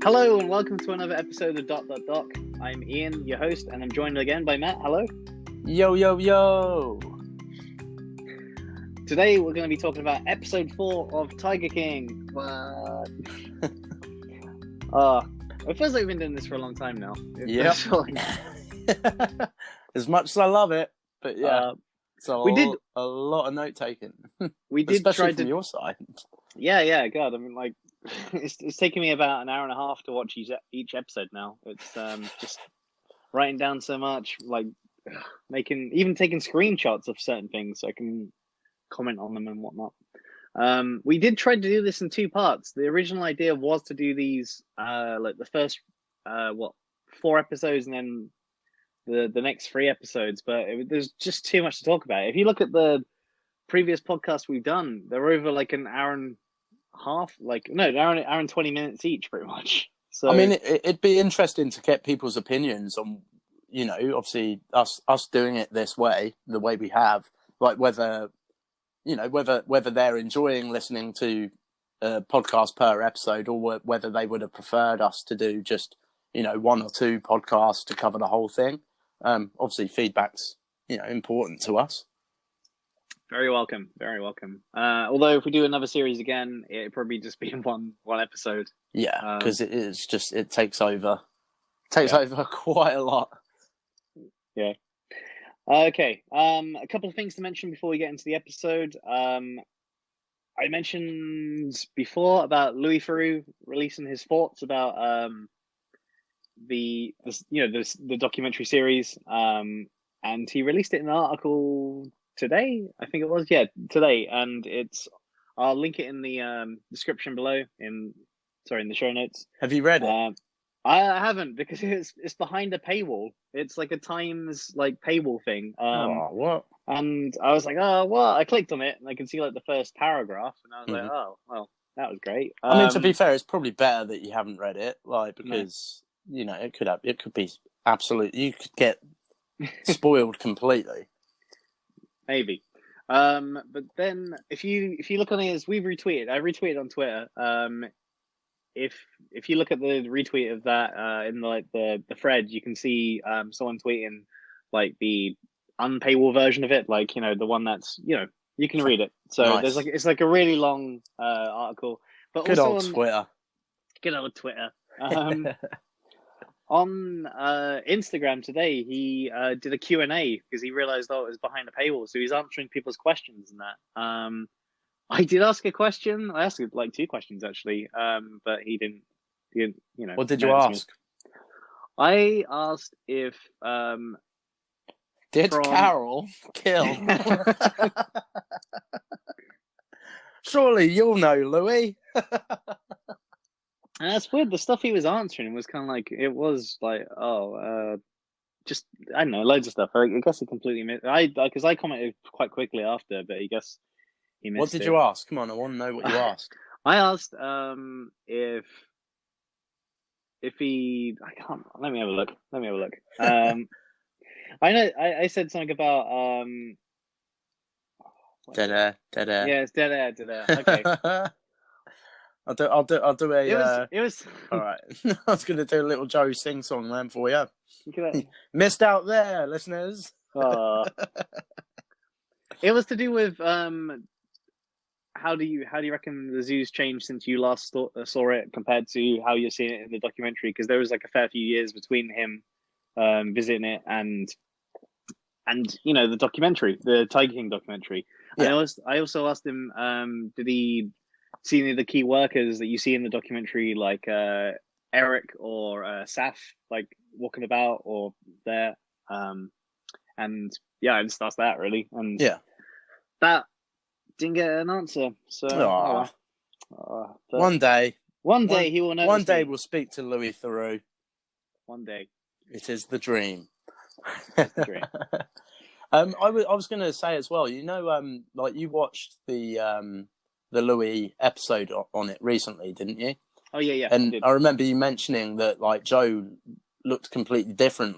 Hello and welcome to another episode of dotdotdoc. I'm Ian, your host, and I'm joined again by Matt. Hello. Yo, yo, yo. Today we're going to be talking about episode 4 of Tiger King. What? It feels like we've been doing this for a long time now. Yeah. As much as I love it, but yeah, it's a lot of note taking. We did especially try from to your side. Yeah. God, I mean, like, it's taken me about an hour and a half to watch each episode now. It's just writing down so much, like taking screenshots of certain things so I can comment on them and whatnot. We did try to do this in 2 parts. The original idea was to do these like the first 4 episodes and then the next 3 episodes, but there's just too much to talk about. If you look at the previous podcasts we've done, they're over like an hour and a half, an hour and 20 minutes each, pretty much. So I mean, it'd be interesting to get people's opinions on, obviously us doing it this way, the way we have, like whether they're enjoying listening to a podcast per episode, or whether they would have preferred us to do just, 1 or 2 podcasts to cover the whole thing. Obviously feedback's, important to us. Very welcome. Although if we do another series again, it'd probably just be in one episode. Yeah, because it takes over quite a lot. Yeah. Okay. A couple of things to mention before we get into the episode. I mentioned before about Louis Theroux releasing his thoughts about the documentary series. And he released it in an article today, I think it was. Yeah, today, and I'll link it in the description below in the show notes. Have you read it? I haven't, because it's behind a paywall. It's like a Times paywall thing. What? And I was like, oh, what? I clicked on it and I can see the first paragraph, and I was like, oh, well, that was great. I mean, to be fair, it's probably better that you haven't read it, because it could be absolute. You could get spoiled completely. Maybe. But then if you look on it, as we've retweeted, I retweeted on Twitter. If you look at the retweet of that in the thread, you can see someone tweeting the unpaywall version of it, the one that's you can read it. So nice. There's it's a really long article, but good also old Twitter. Good old Twitter. On Instagram today, he did a Q&A because he realized it was behind a paywall, so he's answering people's questions and that. I did ask a question. I asked 2 questions actually, but he didn't. What did you ask? I asked if did Carol kill? Surely you'll know, Louis. And that's weird. The stuff he was answering was kind of just, I don't know, loads of stuff. I guess he completely missed. Because I commented quite quickly after, but I guess he missed. What did you ask? Come on, I want to know what you asked. I asked if he. I can't. Let me have a look. I know. I said something about dead air. Yeah, it's dead air. Okay. I'll do a. It was. All right. I was going to do a little Joe sing song then for you. Missed out there, listeners. It was to do with how do you reckon the zoo's changed since you last saw it compared to how you're seeing it in the documentary? Because there was a fair few years between him visiting it and the documentary, the Tiger King documentary. Yeah. And I also asked him, did he see any of the key workers that you see in the documentary, like Eric or Saf, walking about or there? And yeah, I just asked that really, and that didn't get an answer. So one day he will know. One day we'll speak to Louis Theroux. One day. It is the dream. It's the dream. I was going to say as well, you watched the Louis episode on it recently, didn't you? Oh yeah. And I remember you mentioning that Joe looked completely different,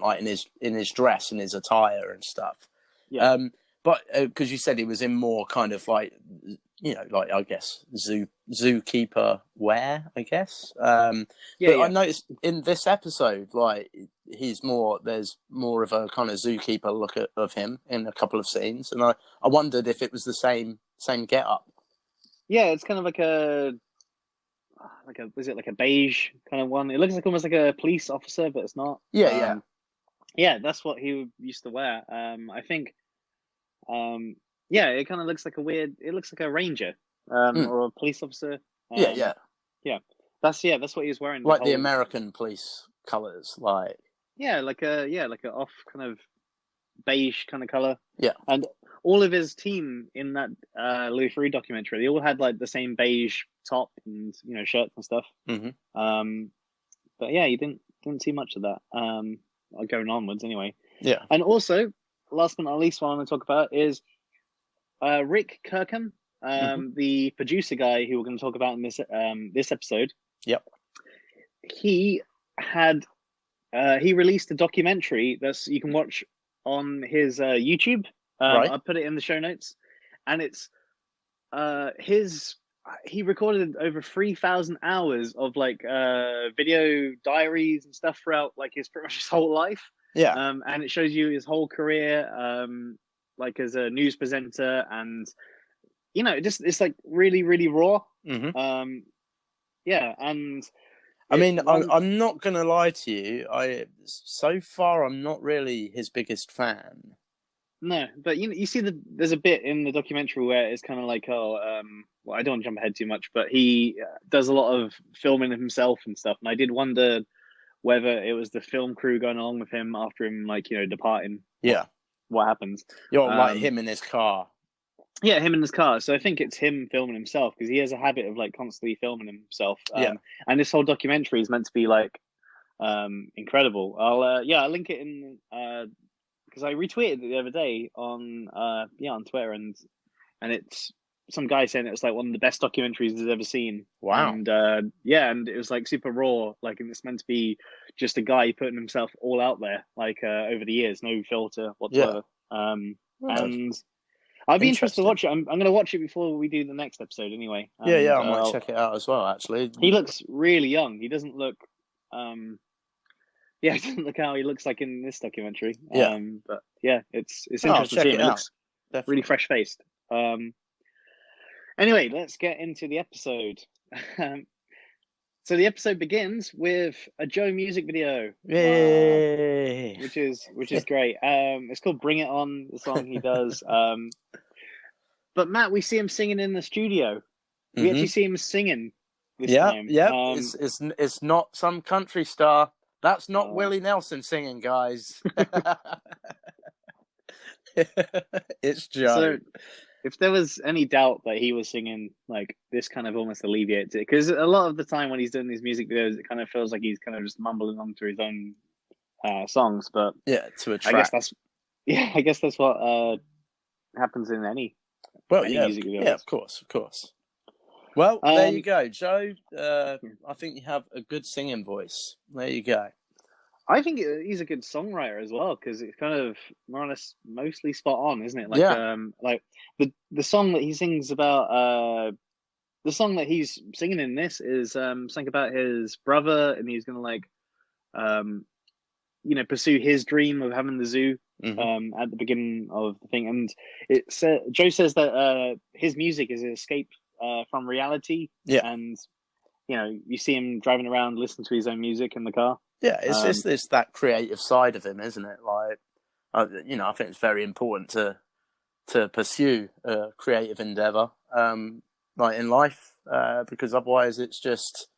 in his dress and his attire and stuff. Yeah. But because you said he was in more kind of like I guess zookeeper wear, I guess. Yeah, But I yeah. noticed in this episode, like there's more of a kind of zookeeper look of him in a couple of scenes, and I wondered if it was the same get up. Yeah, it's kind of like a was it like a beige kind of one? It looks like almost like a police officer, but it's not. Yeah. Yeah, that's what he used to wear. I think. Yeah, it kind of looks like it looks like a ranger, or a police officer. Yeah. Yeah, that's what he was wearing. Like the American police colours, like. Yeah, like a off kind of beige kind of color. Yeah. And all of his team in that Louis Theroux documentary, they all had like the same beige top and shirts and stuff. Mm-hmm. But yeah, you didn't see much of that. Going onwards anyway. Yeah. And also, last but not least, what I want to talk about is Rick Kirkham, the producer guy who we're going to talk about in this episode. Yep. He had he released a documentary that you can watch on his YouTube. Right. I put it in the show notes, and it's he recorded over 3,000 hours of like video diaries and stuff throughout like pretty much his whole life. Yeah. And it shows you his whole career, like as a news presenter, and it's like really, really raw. Mm-hmm. Yeah, and I mean, I'm not gonna lie to you. So far I'm not really his biggest fan. No, but you see there's a bit in the documentary where it's kind of like, well, I don't want to jump ahead too much, but he does a lot of filming of himself and stuff, and I did wonder whether it was the film crew going along with him after him, like departing. Yeah. What happens? Like him in his car. Yeah, him in his car. So I think it's him filming himself because he has a habit of like constantly filming himself. And this whole documentary is meant to be like incredible. I'll link it in because I retweeted it the other day on Twitter, and it's some guy saying it was like one of the best documentaries he's ever seen. Wow. And and it was like super raw, like, and it's meant to be just a guy putting himself all out there, like over the years, no filter whatsoever. And I'd be interested to watch it. I'm going to watch it before we do the next episode anyway. I might check it out as well, actually. He looks really young. He doesn't look he doesn't look how he looks like in this documentary. But yeah, it's interesting to see him. He looks really fresh faced. Anyway, let's get into the episode. So the episode begins with a Joe music video. Yay! Which is great. It's called "Bring It On," the song he does. But Matt, we see him singing in the studio. We actually see him singing this time. Yeah, it's not some country star. That's not Willie Nelson singing, guys. It's Joe. So, if there was any doubt that he was singing, like, this kind of almost alleviates it, because a lot of the time when he's doing these music videos, it kind of feels like he's kind of just mumbling on to his own songs. But to attract. I guess that's what happens in any music video. Yeah, of course. Well, there you go, Joe. I think you have a good singing voice. There you go. I think he's a good songwriter as well, because it's kind of more or less mostly spot on, isn't it? Like, like the song that he sings about, the song that he's singing in this is something about his brother, and he's gonna like, pursue his dream of having the zoo at the beginning of the thing, and Joe says that his music is an escape from reality, and you see him driving around listening to his own music in the car. Yeah, it's that creative side of him, isn't it? Like, I think it's very important to pursue a creative endeavor, like in life, because otherwise it's just,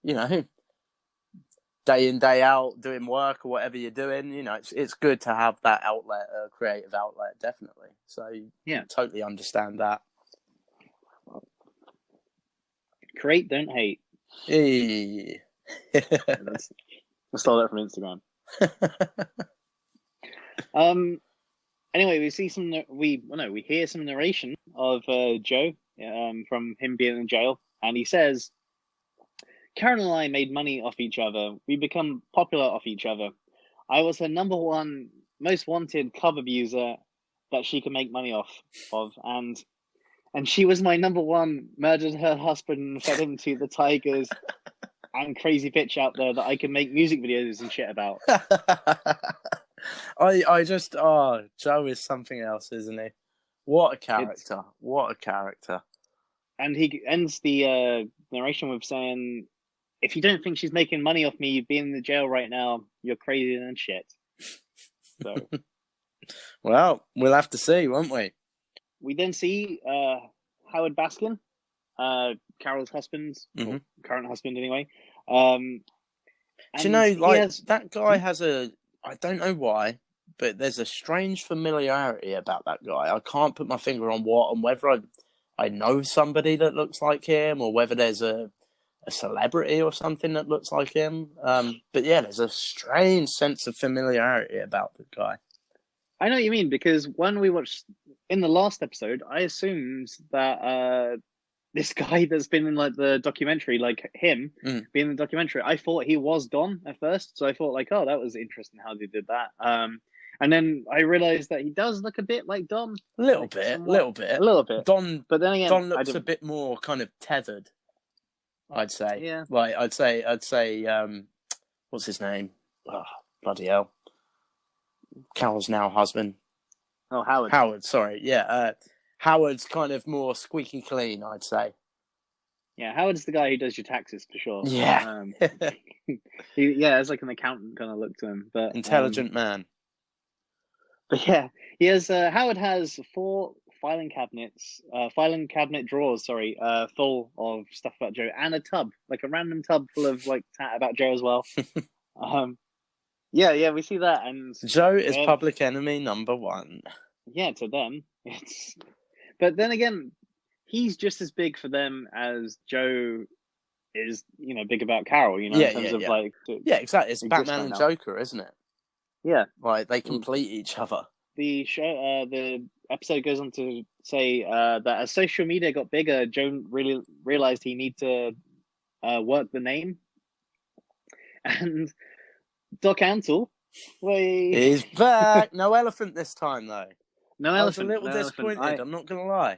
day in, day out doing work or whatever you're doing. It's good to have that outlet, a creative outlet, definitely. So yeah, totally understand that. Create, don't hate. Hey. I stole that from Instagram. Anyway, we hear some narration of Joe from him being in jail, and he says, "Karen and I made money off each other. We become popular off each other. I was her number one most wanted club abuser that she could make money off of, and and she was my number one, murdered her husband and fed him to the tigers and crazy bitch out there that I can make music videos and shit about. I just Joe is something else, isn't he? What a character! What a character! And he ends the narration with saying, "If you don't think she's making money off me being in the jail right now, you're crazy and shit." So, well, we'll have to see, won't we? We then see Howard Baskin, Carol's husband, or current husband anyway. Do you know, like, that guy has I don't know why, but there's a strange familiarity about that guy. I can't put my finger on what, and whether I know somebody that looks like him, or whether there's a celebrity or something that looks like him. But yeah, there's a strange sense of familiarity about the guy. I know what you mean, because when we watched in the last episode, I assumed that this guy that's been in like the documentary, like him being in the documentary, I thought he was Don at first. So I thought like, oh, that was interesting how they did that. And then I realized that he does look a bit like Don. A little bit. Don, but then again, Don looks a bit more kind of tethered, I'd say. Yeah. Like I'd say what's his name? Oh, bloody hell. Carol's now husband. Oh, Howard. Howard, sorry. Yeah. Howard's kind of more squeaky clean, I'd say. Yeah, Howard's the guy who does your taxes for sure. Yeah. It's like an accountant kind of look to him. But intelligent man. But yeah, he has Howard has 4 filing cabinet drawers, full of stuff about Joe, and a tub, like a random tub full of like tat about Joe as well. Yeah, we see that, and Joe is public enemy number 1. Yeah, to them, but then again, he's just as big for them as Joe is, big about Carol. In terms of like, exactly. It's Batman and Joker, isn't it? Yeah, like they complete each other. The show, the episode goes on to say that as social media got bigger, Joe really realized he needed to work the name, and Doc Antle, he's back. No elephant this time, though. No elephant. I was a little disappointed. I'm not gonna lie.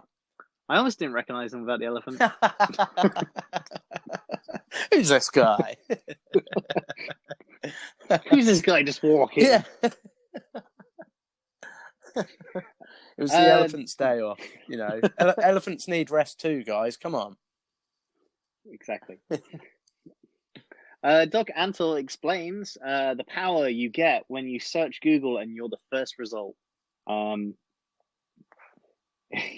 I almost didn't recognize him without the elephant. Who's this guy? Who's this guy just walking? Yeah. It was the elephant's day off. Elephants need rest too, guys. Come on. Exactly. Doc Antle explains the power you get when you search Google and you're the first result.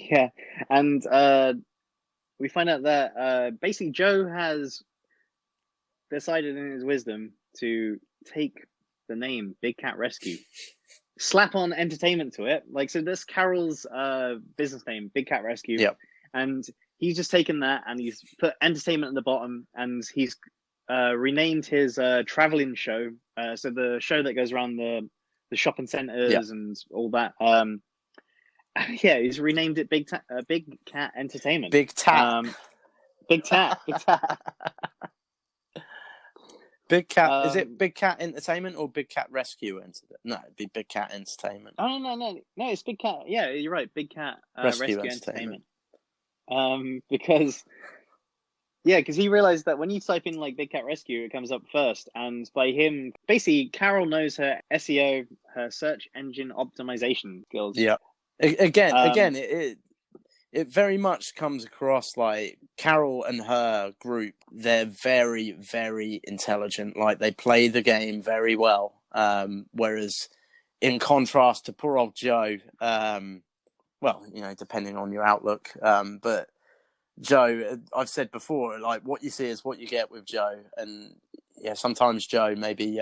Yeah, and we find out that basically Joe has decided in his wisdom to take the name Big Cat Rescue, slap on entertainment to it. Like, so that's Carol's business name, Big Cat Rescue. Yep. And he's just taken that and he's put entertainment at the bottom, and he's renamed his traveling show. So the show that goes around the shopping centers and all that. Yeah, he's renamed it Big Cat Entertainment. Big Tat. Big Tat. Big Cat. Is it Big Cat Entertainment or Big Cat Rescue? No, it'd be Big Cat Entertainment. Oh no! It's Big Cat. Yeah, you're right. Big Cat Rescue Entertainment. Because he realized that when you type in like Big Cat Rescue, it comes up first, and by him, basically, Carol knows her SEO, her search engine optimization skills. Yeah. Again, it very much comes across like Carol and her group. They're very, very intelligent. Like, they play the game very well. Whereas, in contrast to poor old Joe, well, depending on your outlook, but Joe, I've said before, like, what you see is what you get with Joe, and sometimes Joe maybe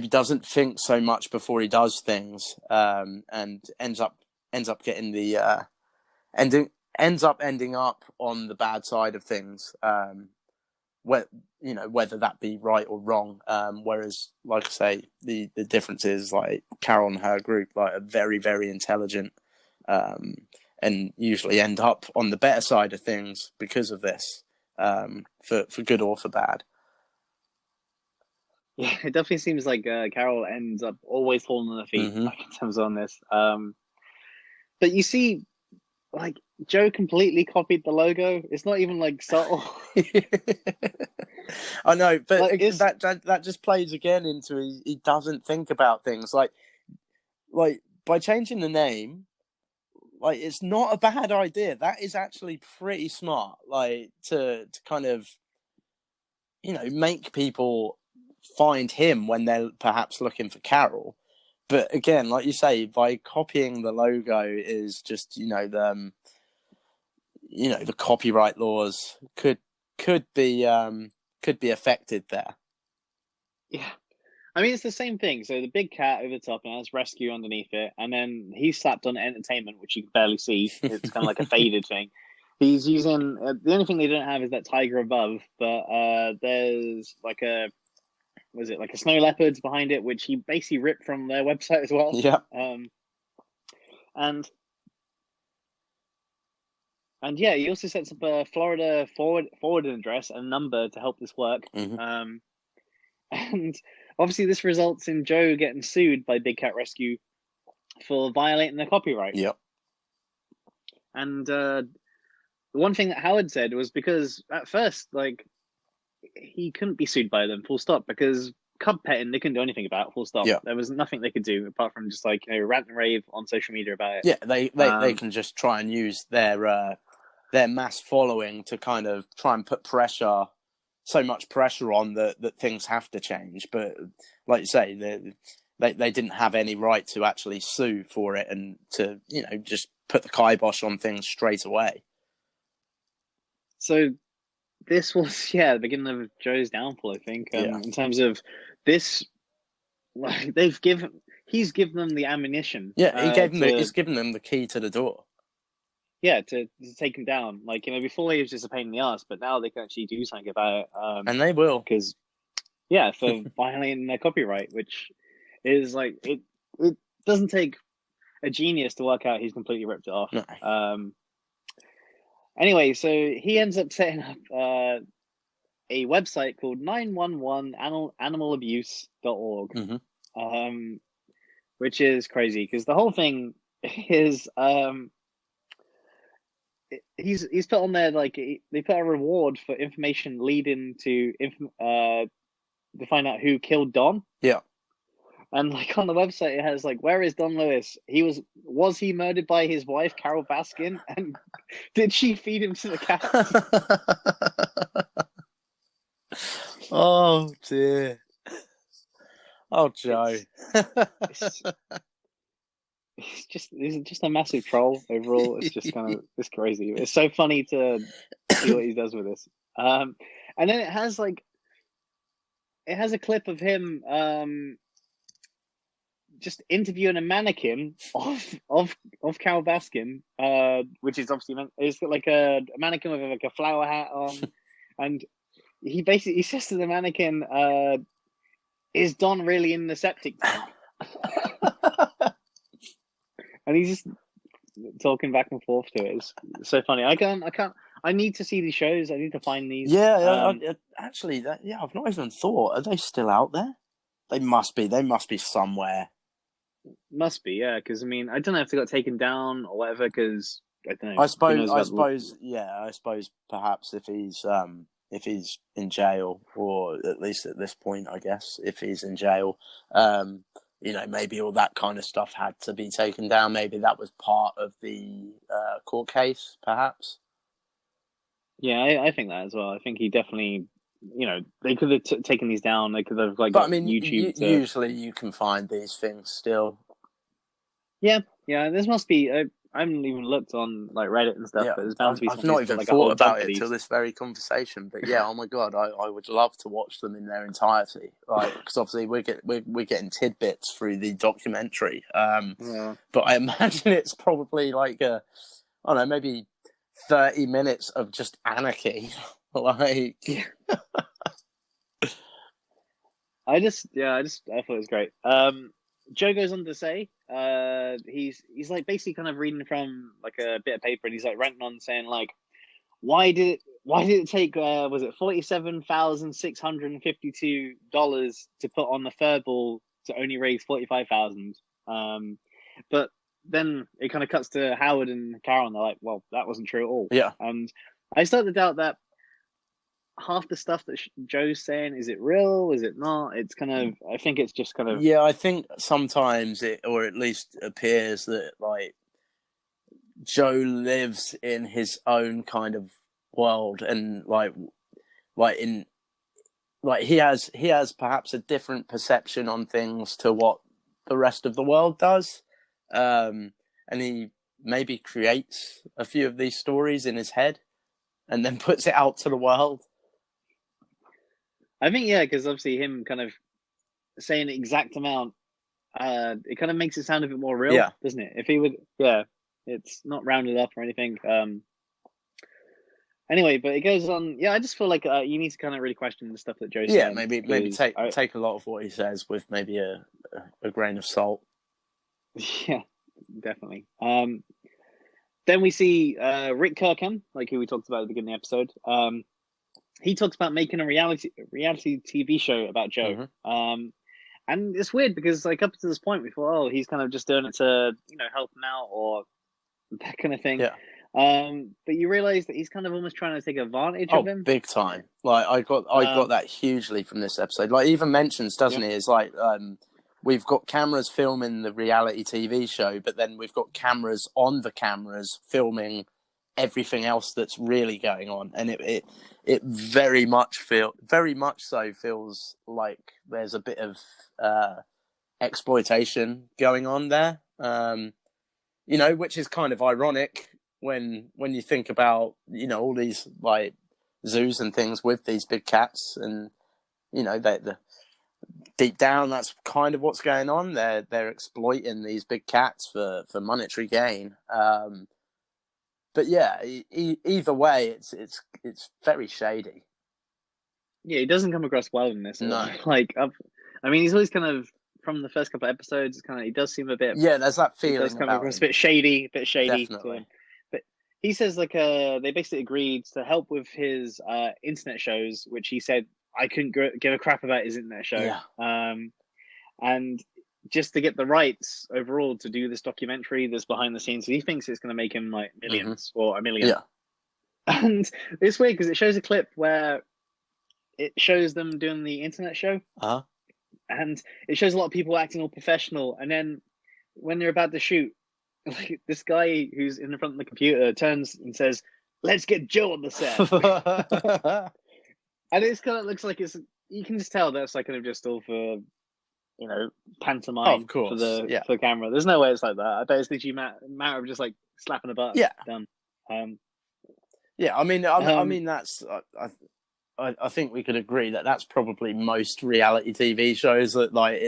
doesn't think so much before he does things, and ends up getting the ending up on the bad side of things, whether that be right or wrong. Whereas, like I say, the difference is like Carol and her group are very, very intelligent, and usually end up on the better side of things because of this, for good or for bad. Yeah, it definitely seems like Carol ends up always falling on her feet, like, in terms on this. But you see, like, Joe completely copied the logo. It's not even like subtle. I know, but Like it's that just plays again into he doesn't think about things like by changing the name. Like, it's not a bad idea. That is actually pretty smart. Like, to kind of, make people find him when they're perhaps looking for Carol. But again, like you say, by copying the logo is just, the copyright laws could be affected there. yeah. I mean, it's the same thing. So the big cat over the top and has rescue underneath it, and then he's slapped on entertainment, which you can barely see. It's kind of like a faded thing. He's using the only thing they don't have is that tiger above, but there's like was it like a snow leopards behind it, which he basically ripped from their website as well. Yeah. And yeah, he also sets up a Florida forward address and number to help this work. Mm-hmm. And obviously, this results in Joe getting sued by Big Cat Rescue for violating their copyright. Yep. And the one thing that Howard said was because at first, like, he couldn't be sued by them, full stop, because cub petting they couldn't do anything about, full stop. Yeah. There was nothing they could do apart from just like rant and rave on social media about it. Yeah, they can just try and use their mass following to kind of try and put so much pressure on that things have to change. But like you say, they didn't have any right to actually sue for it and to just put the kibosh on things straight away. So this was the beginning of Joe's downfall, I think. In terms of this, like he's given them the ammunition. Yeah, he's given them the key to the door. Yeah, to take him down. Like, before he was just a pain in the ass, but now they can actually do something about it. And they will. Because, for violating their copyright, which is like, it doesn't take a genius to work out he's completely ripped it off. No. Anyway, so he ends up setting up a website called 911animalabuse.org, Mm-hmm. Which is crazy because the whole thing is he's put on there like they put a reward for information leading to find out who killed Don. Yeah. And like on the website, it has like, where is Don Lewis? Was he murdered by his wife Carol Baskin? And did she feed him to the cats? Oh dear. Oh, Joe. It's just a massive troll overall. It's just it's crazy. It's so funny to see what he does with this. And then it has a clip of him just interviewing a mannequin of Carol Baskin, which is obviously it's got like a mannequin with like a flower hat on, and he says to the mannequin, "Is Don really in the septic tank?" And he's just talking back and forth to it. It's so funny. I need to see these shows. I need to find these. Yeah, actually, I've not even thought. Are they still out there? They must be. They must be somewhere. Must be, yeah. Because I mean, I don't know if they got taken down or whatever. Because I don't know. I suppose, perhaps if he's in jail, or at least at this point, I guess if he's in jail, maybe all that kind of stuff had to be taken down. Maybe that was part of the court case, perhaps. Yeah, I think that as well. I think he definitely, they could have taken these down. They could have But I mean, YouTube. Usually you can find these things still. Yeah. This must be. I haven't even looked on like Reddit and stuff. Yeah, but there's bound to be. I've not even thought about it till this very conversation. But yeah, oh my god, I would love to watch them in their entirety. Like, because obviously we're getting tidbits through the documentary. But I imagine it's probably like I don't know, maybe 30 minutes of just anarchy. Like, I thought it was great. Joe goes on to say, he's like basically kind of reading from like a bit of paper, and he's like ranting on saying like, why did it take was it $47,652 to put on the furball to only raise $45,000? But then it kind of cuts to Howard and Carol, and they're like, "Well, that wasn't true at all." Yeah. And I start to doubt that half the stuff that Joe's saying, is it real? Is it not? It's kind of, I think it's just kind of. Yeah, I think sometimes or at least appears that like Joe lives in his own kind of world, and in he has perhaps a different perception on things to what the rest of the world does, and he maybe creates a few of these stories in his head and then puts it out to the world. I think, yeah, because obviously him kind of saying the exact amount, it kind of makes it sound a bit more real, doesn't it? If he would, it's not rounded up or anything. Anyway, but it goes on. Yeah, I just feel like you need to kind of really question the stuff that Joe's saying. Yeah, maybe take a lot of what he says with maybe a grain of salt. Yeah, definitely. Then we see Rick Kirkham, like who we talked about at the beginning of the episode. He talks about making a reality TV show about Joe. Mm-hmm. And it's weird because like up to this point we thought, oh, he's kind of just doing it to, help him out or that kind of thing. Yeah. But you realize that he's kind of almost trying to take advantage of him. Big time. Like I got that hugely from this episode. Like even mentions, doesn't he? It's like we've got cameras filming the reality TV show, but then we've got cameras on the cameras filming everything else that's really going on, and it very much so feels like there's a bit of exploitation going on there. Which is kind of ironic when you think about all these like zoos and things with these big cats, and the deep down that's kind of what's going on. They're exploiting these big cats for monetary gain. But yeah, either way, it's very shady. Yeah, he doesn't come across well in this. No, he's always kind of, from the first couple of episodes, he does seem a bit. Yeah, there's that feeling. He does come across a bit shady. Definitely. But he says they basically agreed to help with his internet shows, which he said I couldn't give a crap about his internet show. Yeah. And just to get the rights overall to do this documentary, this behind the scenes, so he thinks it's going to make him like millions or $1 million. Yeah. And it's weird because it shows a clip where it shows them doing the internet show. Uh-huh. And it shows a lot of people acting all professional. And then when they're about to shoot, like this guy who's in front of the computer turns and says, "Let's get Joe on the set." And it's kind of looks like you can just tell that's like kind of just all for, pantomime of course, for the camera. There's no way it's like that. I bet it's literally matter of just like slapping a button. Yeah. Done. Yeah, I mean that's I think we could agree that that's probably most reality TV shows, that like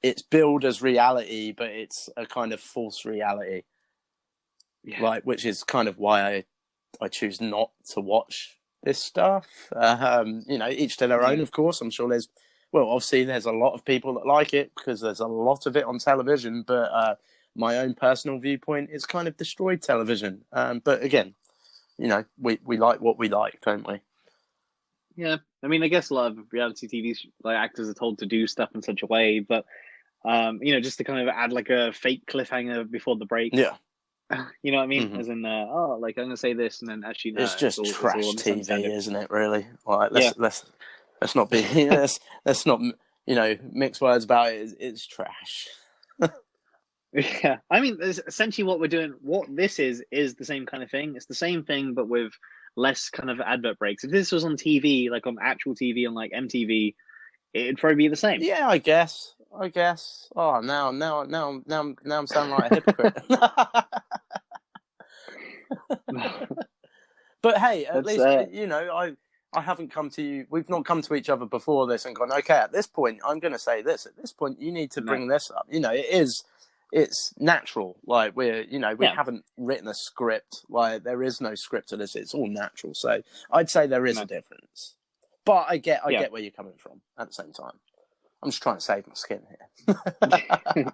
it's billed as reality, but it's a kind of false reality. Yeah. Like, which is kind of why I choose not to watch this stuff. Each to their own, of course. I'm sure obviously there's a lot of people that like it because there's a lot of it on television, but my own personal viewpoint is kind of destroyed television. But again, we like what we like, don't we? Yeah, I guess a lot of reality TV actors are told to do stuff in such a way, but just to kind of add like a fake cliffhanger before the break. Yeah, you know what I mean? Mm-hmm. As in, I'm going to say this, and then actually, no, it's just trash TV, isn't it? Really? Like, let's not be let's not mix words about it. It's trash. Yeah, essentially what we're doing. What this is the same kind of thing. It's the same thing, but with less kind of advert breaks. If this was on TV, like on actual TV on like MTV, it'd probably be the same. Yeah, I guess. Oh, now I'm sounding like a hypocrite. But hey, at least I haven't come to you. We've not come to each other before this and gone, okay, at this point I'm going to say this. At this point, you need to bring this up. It's natural. Like we haven't written a script. Like there is no script to this. It's all natural. So I'd say there is a difference. But I get where you're coming from at the same time. I'm just trying to save my skin here.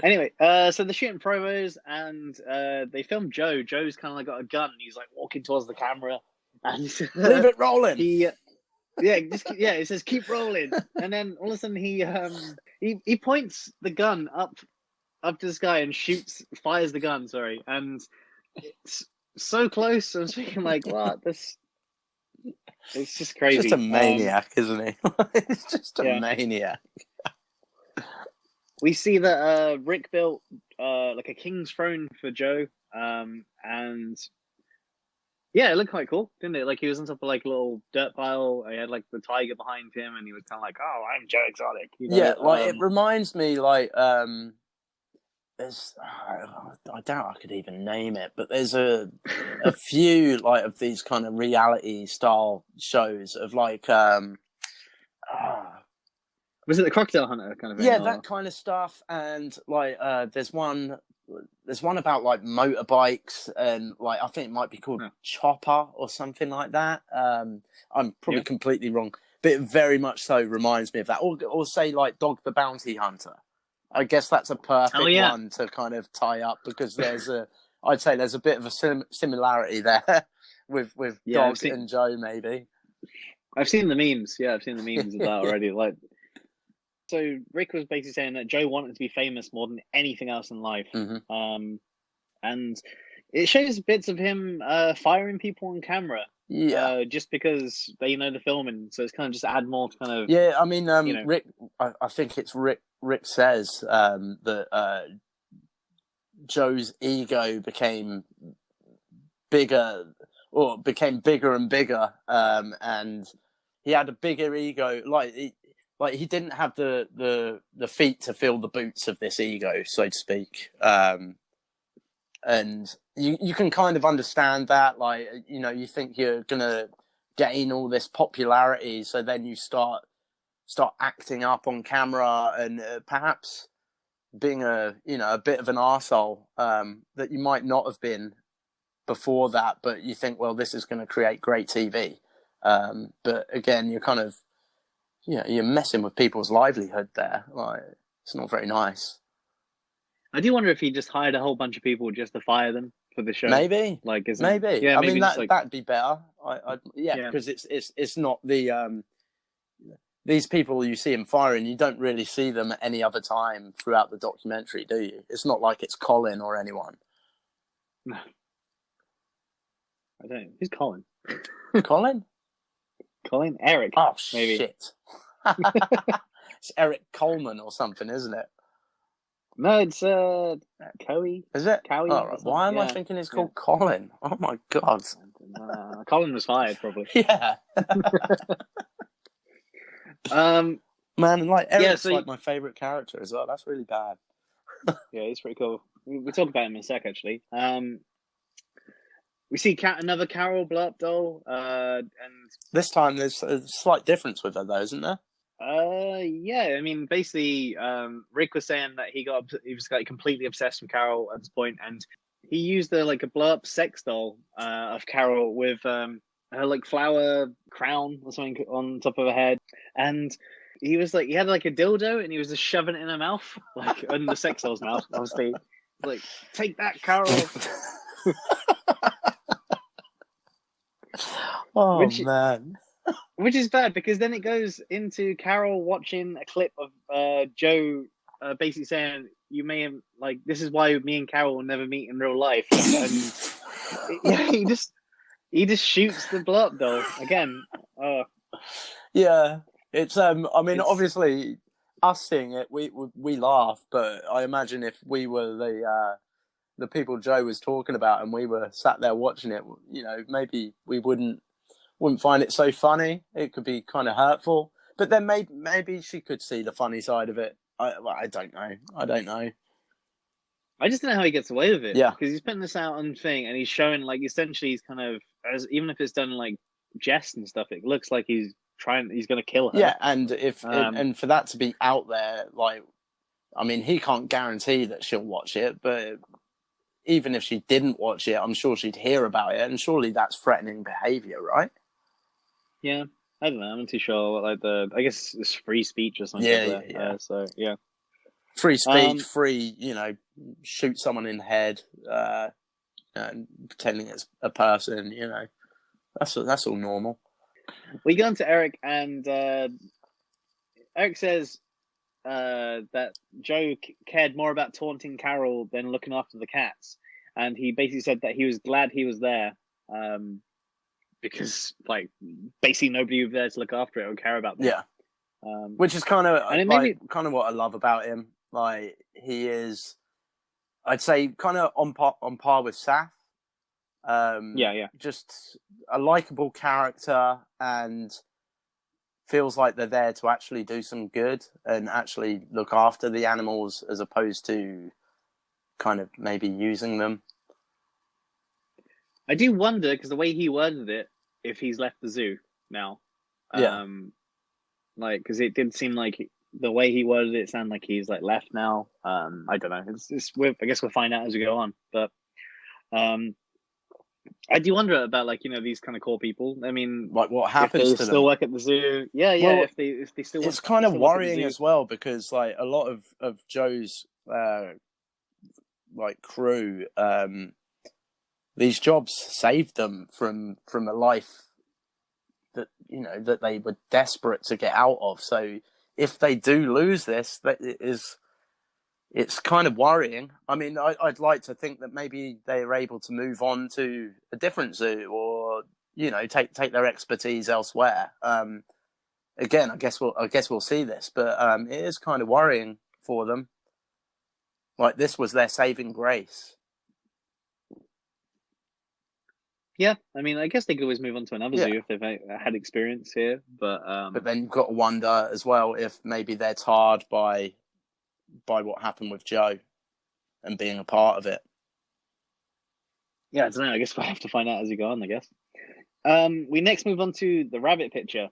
Anyway, so they're shooting promos and they film Joe. Joe's kind of like got a gun. And he's like walking towards the camera and leave it rolling. It says keep rolling, and then all of a sudden he points the gun up up to the sky and fires the gun. Sorry, and it's so close. I was thinking, like, what? This. It's just crazy. Just a maniac, isn't he? He's just a maniac. We see that Rick built like a king's throne for Joe, and yeah, it looked quite cool, didn't it? Like he was on top of like a little dirt pile. He had like the tiger behind him, and he was kind of like, "Oh, I'm Joe Exotic." You know? Yeah, like it reminds me, like there's I doubt I could even name it, but there's a few like of these kind of reality style shows of like was it the Crocodile Hunter kind of thing? Yeah, that kind of stuff, and like there's one about like motorbikes, and like I think it might be called Chopper or something like that. I'm probably completely wrong, but it very much so reminds me of that. Or say like Dog the Bounty Hunter. I guess that's a perfect one to kind of tie up, because I'd say there's a bit of a similarity there with Dog and Joe, maybe. I've seen the memes. Yeah, I've seen the memes of that already. Like, so Rick was basically saying that Joe wanted to be famous more than anything else in life. Mm-hmm. And it shows bits of him firing people on camera. Yeah. Just because they know the filming, so it's kind of just add more to kind of. Yeah, I mean, Rick. I think it's Rick. Rick says that Joe's ego became bigger and bigger, and he had a bigger ego. Like he didn't have the feet to fill the boots of this ego, so to speak. And you can kind of understand that, like, you know, you think you're gonna gain all this popularity, so then you start acting up on camera and perhaps being a bit of an arsehole that you might not have been before that, but you think, well, this is going to create great TV. But again, you're kind of, you're messing with people's livelihood there. Like, it's not very nice. I do wonder if he just hired a whole bunch of people just to fire them for the show. Maybe, like, maybe. Yeah, I maybe mean, that'd be better. Yeah, because it's not the these people you see him firing, you don't really see them at any other time throughout the documentary, do you? It's not like it's Colin or anyone. No. I don't know. Who's Colin? Colin? Colin? Eric. Oh, maybe. Shit. It's Eric Coleman or something, isn't it? No, it's Cowie. Is it? Cowie? Oh, right. Why am I thinking it's called Colin? Oh, my God. Colin was fired, probably. Yeah. Man, and like Eric's like my favourite character as well. That's really bad. Yeah, he's pretty cool. We'll talk about him in a sec, actually. We see another Carol blow-up doll, and this time there's a slight difference with her, though, isn't there? Yeah. I mean, basically, Rick was saying that he was like completely obsessed with Carol at this point, and he used a blow-up sex doll of Carol with her like flower crown or something on top of her head, and he had like a dildo, and he was just shoving it in her mouth, like in the sex doll's mouth. Obviously, like, take that, Carol. Oh, man. Which is bad, because then it goes into Carol watching a clip of Joe basically saying, "You may have, like, this is why me and Carol will never meet in real life." And he just shoots the blow-up doll again. Yeah, it's I mean, obviously, us seeing it, we laugh, but I imagine if we were the people Joe was talking about and we were sat there watching it, maybe we wouldn't find it so funny. It could be kind of hurtful, but then maybe she could see the funny side of it. I don't know. I just don't know how he gets away with it. Yeah, because he's putting this out on thing, and he's showing, like, essentially he's kind of, even if it's done like jest and stuff, it looks like he's going to kill her. Yeah, and and for that to be out there, like, I mean, he can't guarantee that she'll watch it, but even if she didn't watch it, I'm sure she'd hear about it, and surely that's threatening behavior, right? Yeah, I don't know. I'm not too sure. Like, I guess it's free speech or something. Yeah. So yeah, free speech, free. Shoot someone in the head, and pretending it's a person. That's all normal. We go on to Eric, and Eric says that Joe cared more about taunting Carol than looking after the cats, and he basically said that he was glad he was there, because like basically nobody was there to look after it or care about them. Yeah. Which is kind of and it like made me, kind of what I love about him. Like he is, I'd say, kind of on par with Saf. yeah. Just a likable character and feels like they're there to actually do some good and actually look after the animals as opposed to kind of maybe using them. I do wonder, because the way he worded it, if he's left the zoo now. Yeah. Like, because it did seem like the way he worded it sounded like he's like left now. I don't know. I guess we'll find out as we go on. But I do wonder about, like, these kind of core people. I mean, Like what if happens they to still them. work at the zoo. Yeah. Well, If they still it's kind of still work at the worrying zoo. as well, because like a lot of Joe's like crew, these jobs saved them from a life that that they were desperate to get out of. So if they do lose this, it's kind of worrying. I mean, I'd like to think that maybe they are able to move on to a different zoo, or take their expertise elsewhere. Again, I guess we'll see this, but it is kind of worrying for them. Like this was their saving grace. Yeah, I mean, I guess they could always move on to another zoo if they've had experience here. But then you've got to wonder as well if maybe they're tarred by what happened with Joe and being a part of it. Yeah, I don't know. I guess we'll have to find out as we go on, I guess. We next move on to the rabbit picture.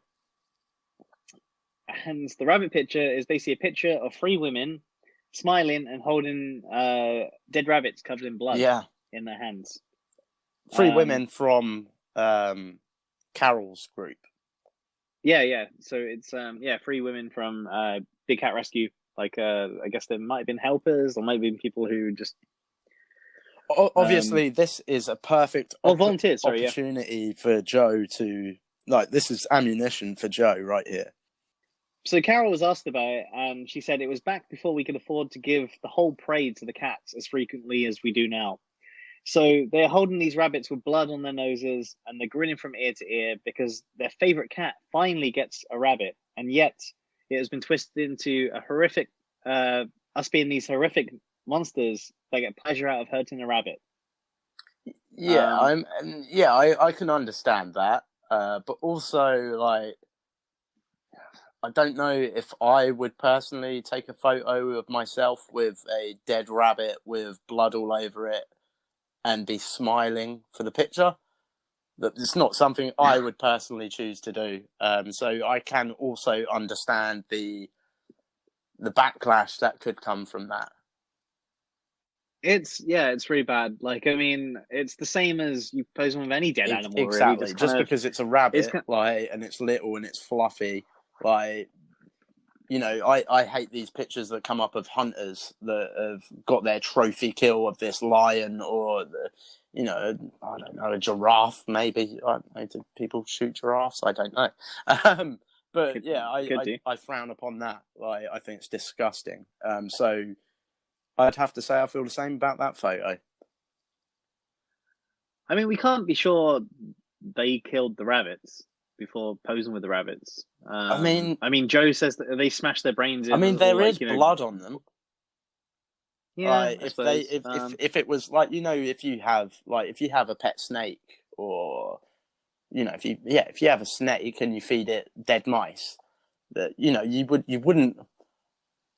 And the rabbit picture is basically a picture of 3 women smiling and holding dead rabbits covered in blood in their hands. 3 women from Carol's group. Yeah. So it's 3 women from Big Cat Rescue. Like I guess there might have been helpers, or might have been people who just obviously this is a perfect volunteers. Opportunity for Joe to, like, this is ammunition for Joe right here. So Carol was asked about it, and she said it was back before we could afford to give the whole parade to the cats as frequently as we do now. So they're holding these rabbits with blood on their noses, and they're grinning from ear to ear because their favorite cat finally gets a rabbit, and yet it has been twisted into a horrific, us being these horrific monsters that get pleasure out of hurting a rabbit. Yeah, I can understand that, but also, like, I don't know if I would personally take a photo of myself with a dead rabbit with blood all over it and be smiling for the picture. It's not something I would personally choose to do. So I can also understand the backlash that could come from that. It's really bad. Like, I mean, it's the same as you pose with any dead animal. Exactly. Really. Just because it's a rabbit, and it's little and it's fluffy, like, I hate these pictures that come up of hunters that have got their trophy kill of this lion or I don't know, a giraffe. Maybe do people shoot giraffes? I don't know. But I frown upon that. Like, I think it's disgusting. So I'd have to say I feel the same about that photo. I mean, we can't be sure they killed the rabbits before posing with the rabbits. I mean, Joe says that they smashed their brains in. I mean, there is blood on them. Yeah, if it was like, if you have a pet snake, or if you have a snake and you feed it dead mice, that you wouldn't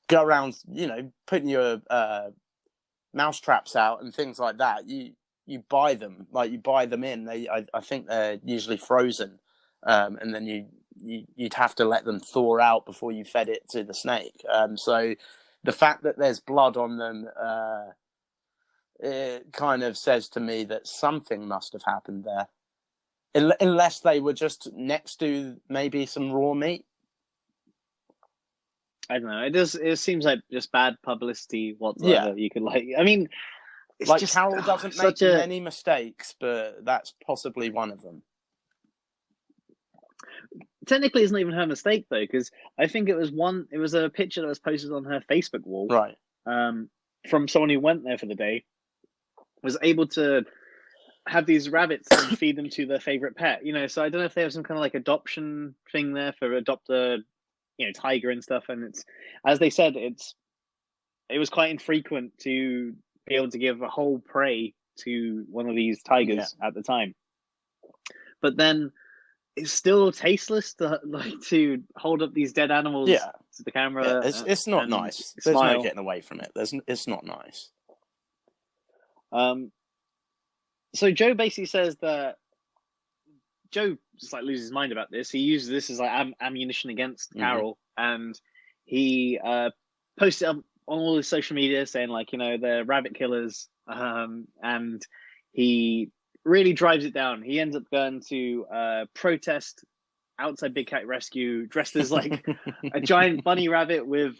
go around putting your mouse traps out and things like that. You buy them, in. I think they're usually frozen, and then you'd have to let them thaw out before you fed it to the snake. So the fact that there's blood on them, it kind of says to me that something must have happened there, unless they were just next to maybe some raw meat. I don't know. It seems like just bad publicity whatsoever. Yeah. You could I mean, it's like, just, Carol doesn't make many mistakes, but that's possibly one of them. Technically, it's not even her mistake though, because I think it was a picture that was posted on her Facebook wall, Right. from someone who went there for the day, was able to have these rabbits and feed them to their favorite pet. So I don't know if they have some kind of like adoption thing there for adopt a, tiger and stuff. And it's, as they said, it was quite infrequent to be able to give a whole prey to one of these tigers at the time. But then it's still tasteless to hold up these dead animals to the camera. It's not nice. There's no getting away from it. It's not nice. So Joe basically says that Joe just like loses his mind about this. He uses this as like ammunition against Carol, and he posts it up on all his social media saying like, they're rabbit killers, and he really drives it down. He ends up going to protest outside Big Cat Rescue, dressed as like a giant bunny rabbit with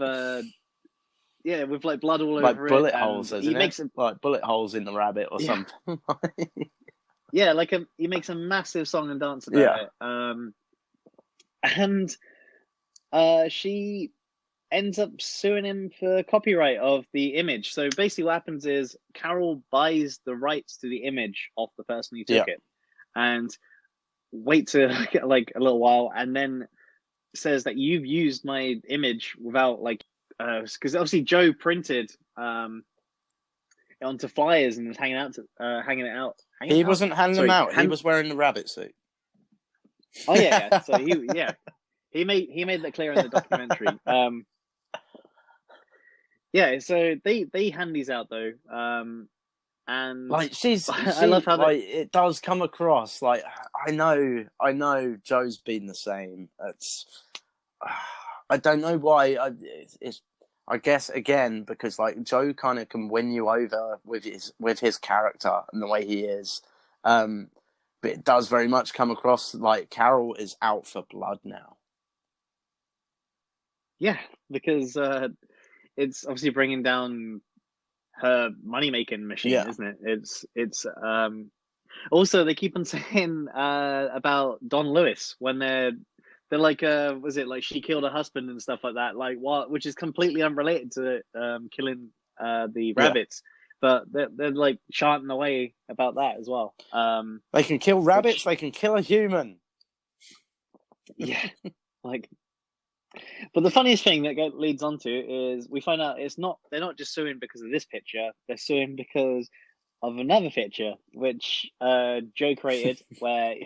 with like blood all over it, bullet holes, isn't it? Like bullet holes in the rabbit or something. Yeah, he makes a massive song and dance about it. And she ends up suing him for copyright of the image. So basically what happens is Carol buys the rights to the image off the person who took it, and waits like a little while, and then says that you've used my image without like, because obviously Joe printed onto flyers and was hanging it out. He wasn't handing them out. He was wearing the rabbit suit. Oh yeah. So he made that clear in the documentary. So they hand these out though, and like I love how it does come across like I know Joe's been the same. I don't know why. I guess again because like Joe kind of can win you over with his character and the way he is, but it does very much come across like Carol is out for blood now. Yeah, because it's obviously bringing down her money-making machine, isn't it? It's also they keep on saying about Don Lewis when they're like, was it like she killed her husband and stuff like that? Like what? Which is completely unrelated to killing the rabbits, but they're like chanting away about that as well. They can kill rabbits. They can kill a human. Yeah, like. But the funniest thing that leads on to is we find out they're not just suing because of this picture. They're suing because of another picture which Joe created, where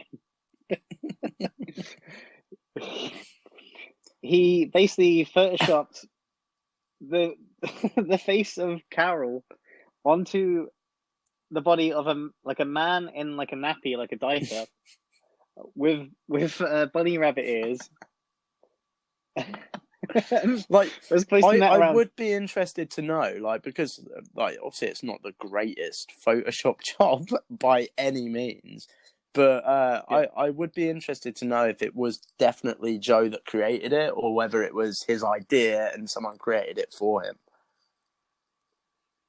he basically photoshopped the face of Carol onto the body of a man in like a nappy, like a diaper, with bunny rabbit ears. Like I would be interested to know, like, because like obviously it's not the greatest Photoshop job by any means, but I would be interested to know if it was definitely Joe that created it or whether it was his idea and someone created it for him.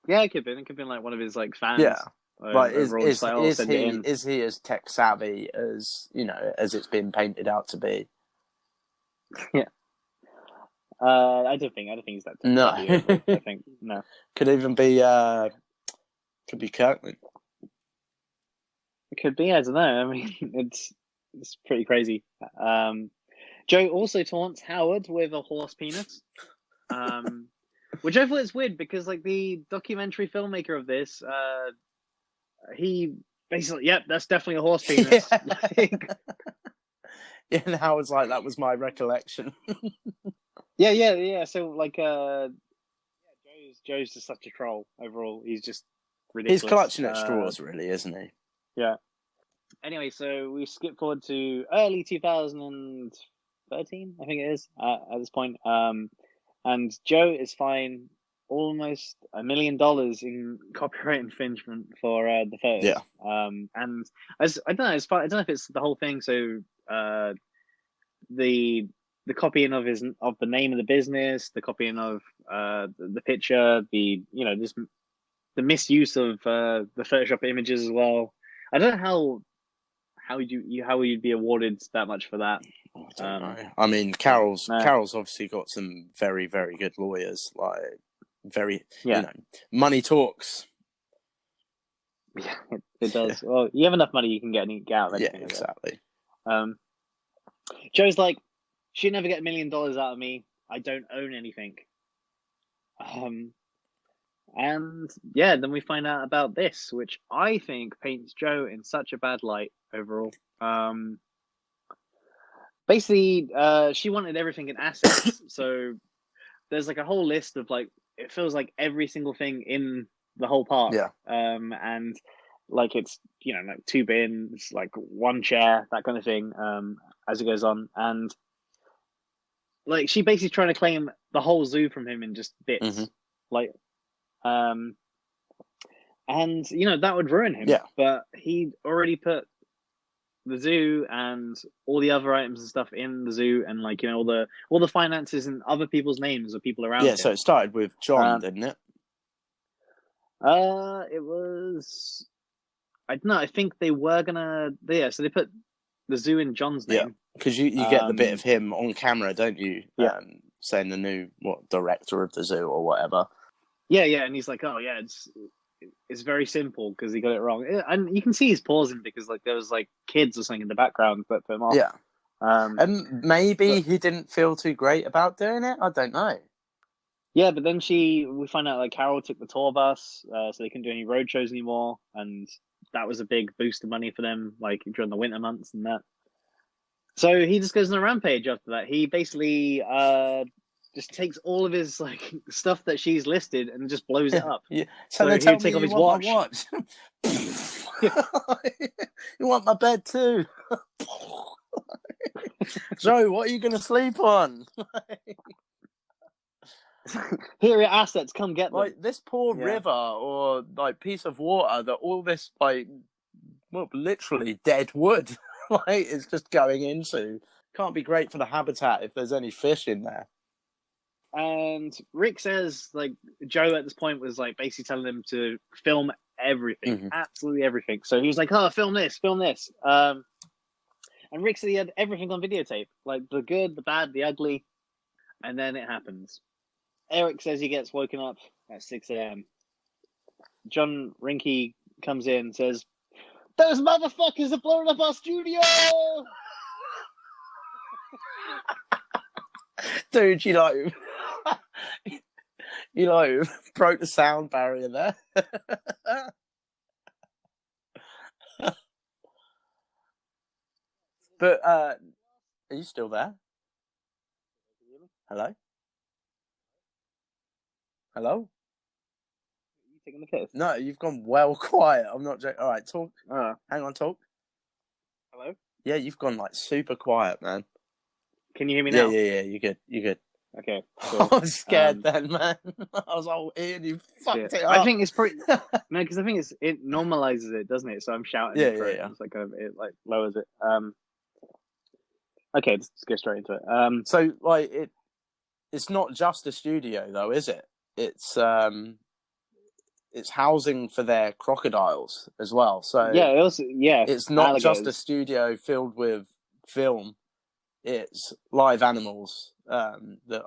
Yeah, it could be like one of his like fans. Yeah, like is he as tech savvy as as it's been painted out to be? Yeah. I don't think he's that. No, I think no. Could even be Kirkman. It could be. I don't know. I mean, it's pretty crazy. Joe also taunts Howard with a horse penis, which I thought is weird because like the documentary filmmaker of this, he basically, yep, that's definitely a horse penis. Yeah, and Howard's like, that was my recollection. Yeah. So like, Joe's just such a troll overall. He's just ridiculous. He's clutching at straws, really, isn't he? Yeah. Anyway, so we skip forward to early 2013, I think it is at this point. And Joe is fined almost $1 million in copyright infringement for the photos. Yeah. And I don't know. I don't know if it's the whole thing. So the copying of the name of the business, the copying of the picture, the misuse of the Photoshop images as well. I don't know how would you be awarded that much for that? I don't know. I mean, Carol's no. obviously got some very, very good lawyers. Like, very, Yeah. money talks. Yeah, it does. Well, you have enough money, you can get out of anything. Yeah, exactly. Joe's like, she'd never get $1 million out of me. I don't own anything. And yeah, then we find out about this, which I think paints Joe in such a bad light overall. Basically, she wanted everything in assets. So there's like a whole list of like, it feels like every single thing in the whole park. Yeah. And like it's, like 2 bins, like 1 chair, that kind of thing, as it goes on. And like she basically trying to claim the whole zoo from him in just bits. Mm-hmm. Like, and that would ruin him. Yeah. But he already put the zoo and all the other items and stuff in the zoo, and like all the finances in other people's names of people around. Yeah. him. So it started with John, didn't it? It was. I don't know. I think they were gonna. Yeah. So they put the zoo in John's name. Yeah. Because you get the bit of him on camera, don't you? Yeah. Saying the new director of the zoo or whatever. Yeah, and he's like, oh yeah, it's very simple because he got it wrong, and you can see he's pausing because like there was like kids or something in the background that put him off. Yeah, and maybe he didn't feel too great about doing it. I don't know. Yeah, but then we find out like Carol took the tour bus, so they couldn't do any road shows anymore, and that was a big boost of money for them, like during the winter months and that. So he just goes on a rampage after that. He basically just takes all of his like stuff that she's listed and just blows it up. Yeah. So they he would take off his watch. You want my bed too? Joe, what are you going to sleep on? Here are your assets. Come get them. Like this poor river or like piece of water that all this like literally dead wood like is just going into. Can't be great for the habitat if there's any fish in there. And Rick says like Joe at this point was like basically telling him to film everything, absolutely everything. So he was like, "Oh, film this." And Rick said he had everything on videotape, like the good, the bad, the ugly. And then it happens. Eric says he gets woken up at 6 a.m. John Rinke comes in and says, "Those motherfuckers are blowing up our studio!" Dude, you broke the sound barrier there. But are you still there? Hello? Hello? Are you taking the piss? No, you've gone well quiet. I'm not joking. All right, talk. Hang on, talk. Hello? Yeah, you've gone like super quiet, man. Can you hear me now? Yeah. You're good. Okay. Cool. I was scared then, man. I was like, Ian, you fucked it up. I think it's pretty. No, because I think it normalizes it, doesn't it? So I'm shouting. Yeah. It's like it like lowers it. Okay, let's go straight into it. So like it's not just a studio though, is it? It's housing for their crocodiles as well. So it's not alligators. just a studio filled with film. It's live animals that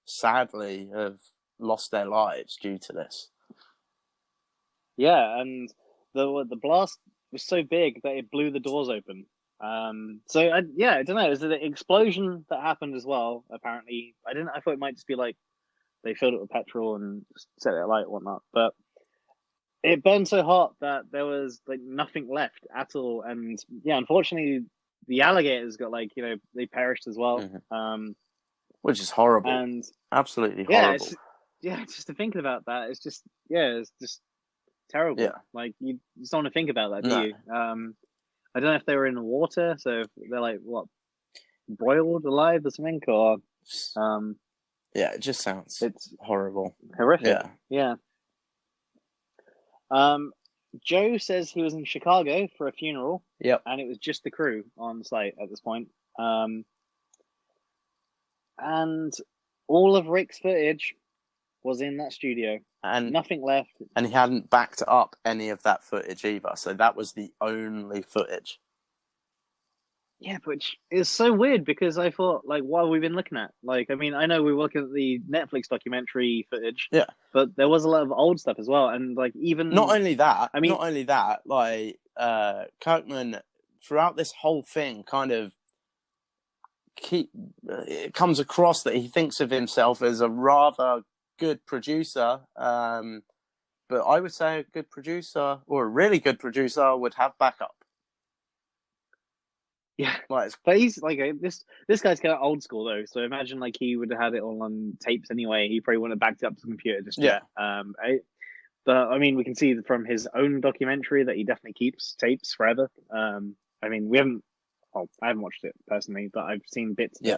sadly have lost their lives due to this. Yeah, and the blast was so big that it blew the doors open. I don't know. It was an explosion that happened as well. Apparently, I thought it might just be like they filled it with petrol and set it alight and whatnot. But it burned so hot that there was like nothing left at all. And unfortunately, the alligators got they perished as well. Which is horrible. And absolutely horrible. Just to thinking about that, it's just terrible. Yeah. Like you just don't want to think about that, do you? I don't know if they were in the water, so if they're like boiled alive or something, or it just sounds horrible, horrific. Yeah. Joe says he was in Chicago for a funeral. Yep. And it was just the crew on site at this point. And all of Rick's footage was in that studio. And nothing left. And he hadn't backed up any of that footage either. So that was the only footage. Yeah, which is so weird because I thought, like, what have we been looking at? Like, I mean, I know we were looking at the Netflix documentary footage, Yeah. but there was a lot of old stuff as well. And, like, Not even, only that, I mean, like Kirkman throughout this whole thing kind of it comes across that he thinks of himself as a rather good producer. But I would say a good producer or a really good producer would have backup. yeah. Like, But he's, like, this guy's kind of old school, though. So imagine, like, he would have had it all on tapes anyway. He probably wouldn't have backed it up to the computer just yeah, yet. But, I mean, we can see from his own documentary that he definitely keeps tapes forever. I mean, I haven't watched it personally, but I've seen bits of yeah.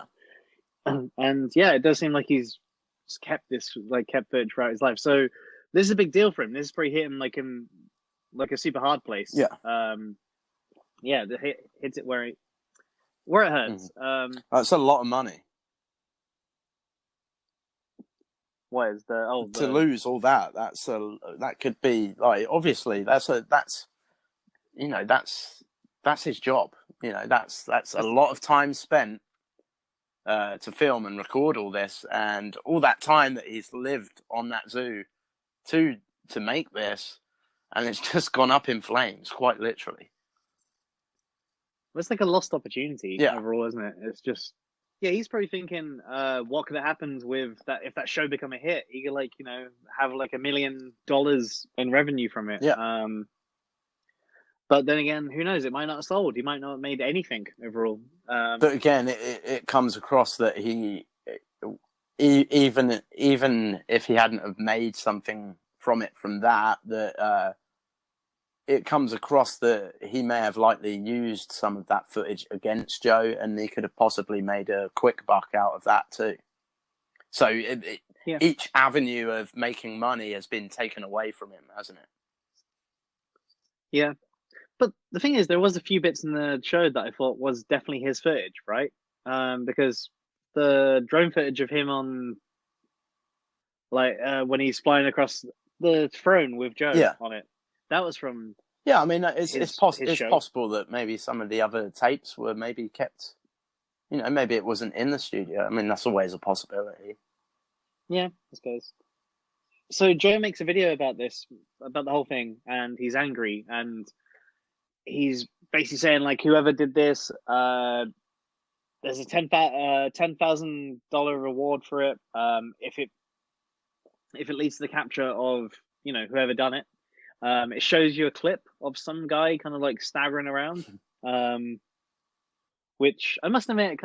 it. And yeah, it does seem like he's just kept footage throughout his life. So this is a big deal for him. This is probably hit him like a super hard place. Yeah. Yeah, hits it where it hurts. That's a lot of money What is to lose all that. That could be like, obviously that's his job. That's a lot of time spent to film and record all this, and all that time that he's lived on that zoo to make this, and it's just gone up in flames, quite literally. It's like a lost opportunity Yeah. overall, isn't it? It's just, yeah, he's probably thinking, what could have happened with that if that show become a hit? He could, like, have like $1 million in revenue from it. Yeah. But then again, who knows? It might not have sold. He might not have made anything overall. But again, it comes across that he even if he hadn't have made something from that, it comes across that he may have likely used some of that footage against Joe, and he could have possibly made a quick buck out of that too. So each avenue of making money has been taken away from him, hasn't it? Yeah. But the thing is, there was a few bits in the show that I thought was definitely his footage, right? Because the drone footage of him on, like, when he's flying across the throne with Joe on it, that was from. Yeah, I mean, it's show. possible that maybe some of the other tapes were maybe kept. Maybe it wasn't in the studio. I mean, that's always a possibility. Yeah, I suppose. So Joe makes a video about this, about the whole thing, and he's angry, and he's basically saying, like, whoever did this, there's a $10,000 reward for it. If it leads to the capture of whoever done it. It shows you a clip of some guy kind of like staggering around, which I must admit,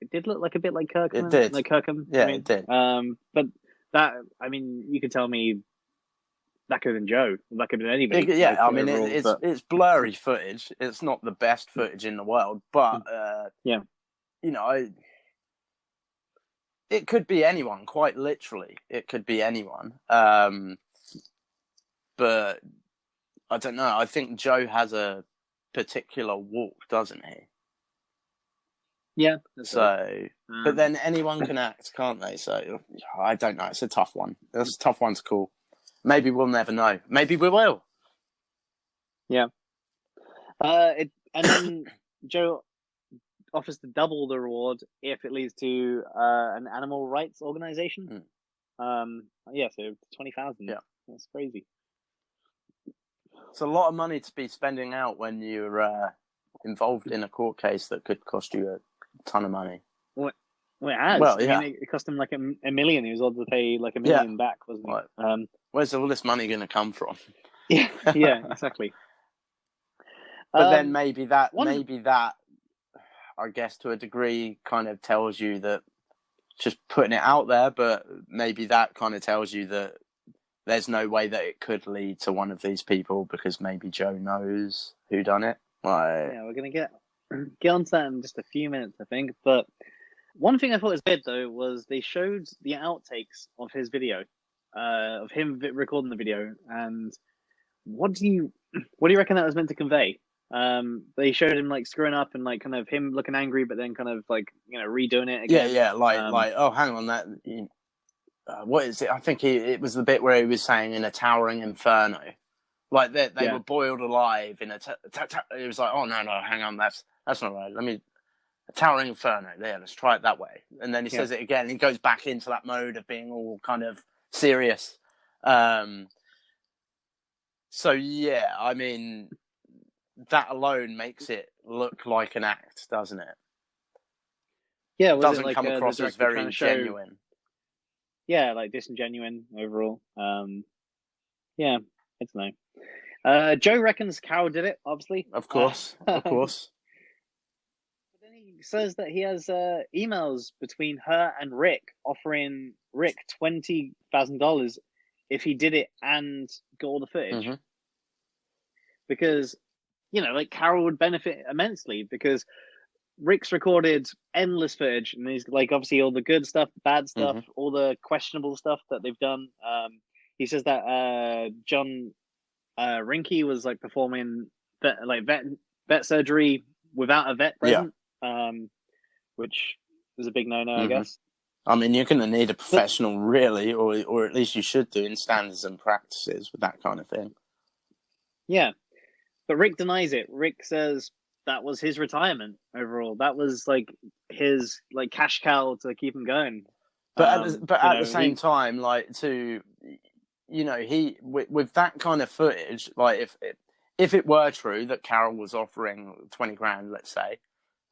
it did look like a bit like Kirkham. It did, like Kirkham. Yeah, it did. But that, I mean, you could tell me that could have been Joe. That could have been anybody. I mean, it's blurry footage. It's not the best footage in the world, but it could be anyone. Quite literally, it could be anyone. But I don't know. I think Joe has a particular walk, doesn't he? Yeah. So, but then anyone can act, can't they? So I don't know. It's a tough one. It's a tough one to call. Maybe we'll never know. Maybe we will. Yeah. And then Joe offers to double the reward if it leads to an animal rights organization. Yeah, so 20,000. Yeah, that's crazy. It's a lot of money to be spending out when you're involved in a court case that could cost you a ton of money. Well, it has. Well, I mean, it cost him like a million. He was able to pay like $1 million back, wasn't he? Right. Where's all this money going to come from? Yeah, exactly. But then maybe that, I guess, to a degree, kind of tells you that just putting it out there. But maybe that kind of tells you that there's no way that it could lead to one of these people because maybe Joe knows who done it. Yeah, we're gonna get onto that in just a few minutes, I think. But one thing I thought was good though was they showed the outtakes of his video, of him recording the video, and what do you reckon that was meant to convey? They showed him like screwing up and like kind of him looking angry, but then kind of like redoing it again. Yeah, like oh, hang on, that. What is it? I think it was the bit where he was saying in a towering inferno, Like they Yeah. were boiled alive in a. It was like, oh no, hang on, that's not right. A towering inferno. Yeah, let's try it that way. And then he says it again. He goes back into that mode of being all kind of serious. So yeah, I mean, that alone makes it look like an act, doesn't it? Yeah, It was it doesn't like come the across as director trying very to show? genuine. Yeah, like disingenuine overall. Yeah, I don't know. Joe reckons Carol did it, obviously. Of course. But then he says that he has emails between her and Rick offering Rick $20,000 if he did it and got all the footage. Mm-hmm. Because, like Carol would benefit immensely because Rick's recorded endless footage, and he's like obviously all the good stuff, the bad stuff, all the questionable stuff that they've done. He says that John Rinke was like performing vet surgery without a vet present, which was a big no-no, I guess. I mean, you're going to need a professional, really, or at least you should do in standards and practices with that kind of thing. Yeah, but Rick denies it. Rick says that was his retirement overall. That was like his like cash cow to keep him going. But at the same time, like he with that kind of footage, like if it were true that Carol was offering 20 grand, let's say,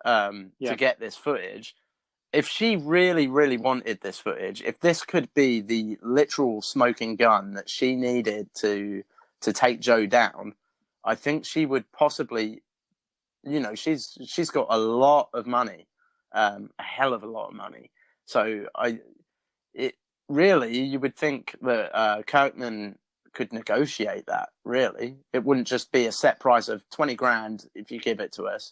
to get this footage, if she really, really wanted this footage, if this could be the literal smoking gun that she needed to take Joe down, I think she would possibly, she's got a lot of money, a hell of a lot of money. So you would think that Kirkman could negotiate that. Really, it wouldn't just be a set price of 20 grand if you give it to us.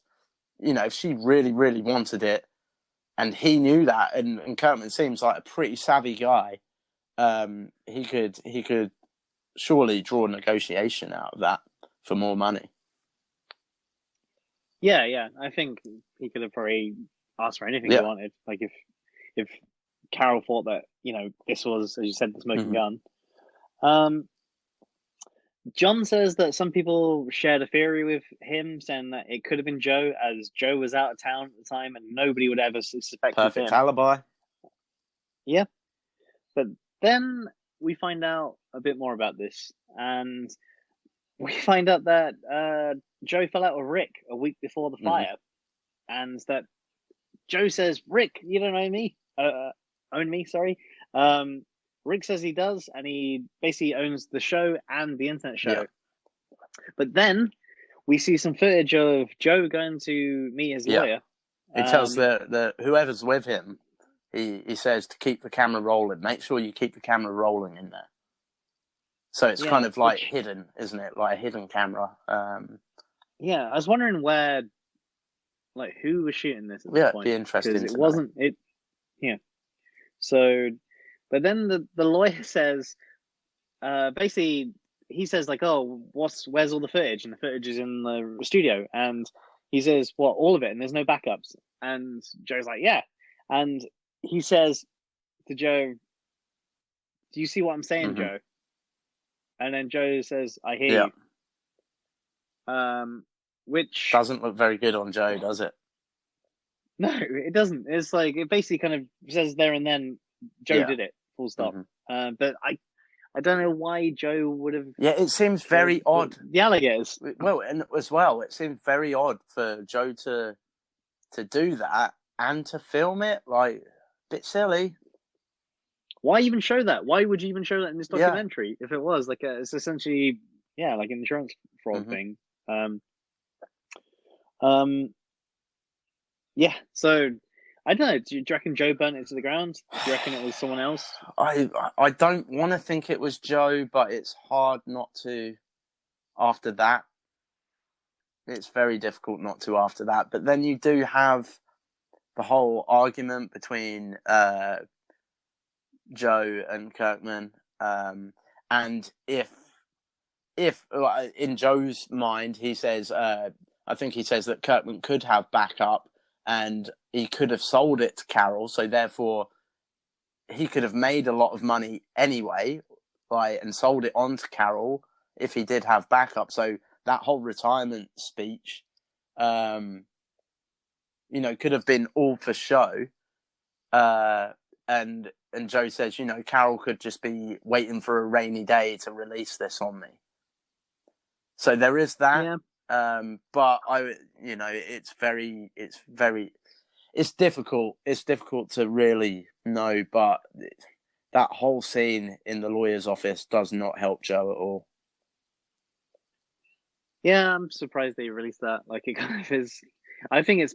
If she really, really wanted it, and he knew that, and Kirkman seems like a pretty savvy guy, he could surely draw a negotiation out of that for more money. Yeah, I think he could have probably asked for anything he wanted. Like if Carol thought that this was, as you said, the smoking gun. John says that some people shared a theory with him, saying that it could have been Joe, as Joe was out of town at the time and nobody would ever suspect him. Perfect alibi. Yeah, but then we find out a bit more about this, and we find out that Joe fell out with Rick a week before the fire, and that Joe says, "Rick, you don't own me. Own me, sorry." Rick says he does, and he basically owns the show and the internet show. Yeah. But then we see some footage of Joe going to meet his lawyer. He tells the whoever's with him, he says to keep the camera rolling. Make sure you keep the camera rolling in there. So it's kind of like hidden, isn't it? Like a hidden camera. Yeah, I was wondering who was shooting this at this point. It'd be interesting. Because it wasn't it. Yeah. So, but then the lawyer says, basically, he says like, "Oh, where's all the footage?" And the footage is in the studio, and he says, "What, all of it?" And there's no backups. And Joe's like, "Yeah," and he says to Joe, "Do you see what I'm saying, Joe?" And then Joe says, "I hear you." Which doesn't look very good on Joe, does it? No, it doesn't. It's like it basically kind of says there and then Joe did it, full stop. But I don't know why Joe would have. Yeah, it seems very odd. The alligators. Well, and as well, it seems very odd for Joe to do that and to film it. Like, a bit silly. Why even show that? Why would you even show that in this documentary if it was like it's essentially like an insurance fraud thing? Yeah. So I don't know. Do you reckon Joe burnt it to the ground? Do you reckon it was someone else? I don't want to think it was Joe, but it's hard not to. After that, it's very difficult not to after that. But then you do have the whole argument between Joe and Kirkman, and if in Joe's mind he says, I think he says that Kirkman could have backup and he could have sold it to Carol, so therefore he could have made a lot of money anyway, and sold it on to Carol if he did have backup. So that whole retirement speech, could have been all for show. And Joe says, Carol could just be waiting for a rainy day to release this on me. So there is that. Yeah. But it's difficult. It's difficult to really know, but that whole scene in the lawyer's office does not help Joe at all. Yeah, I'm surprised they released that. Like, it kind of is. I think it's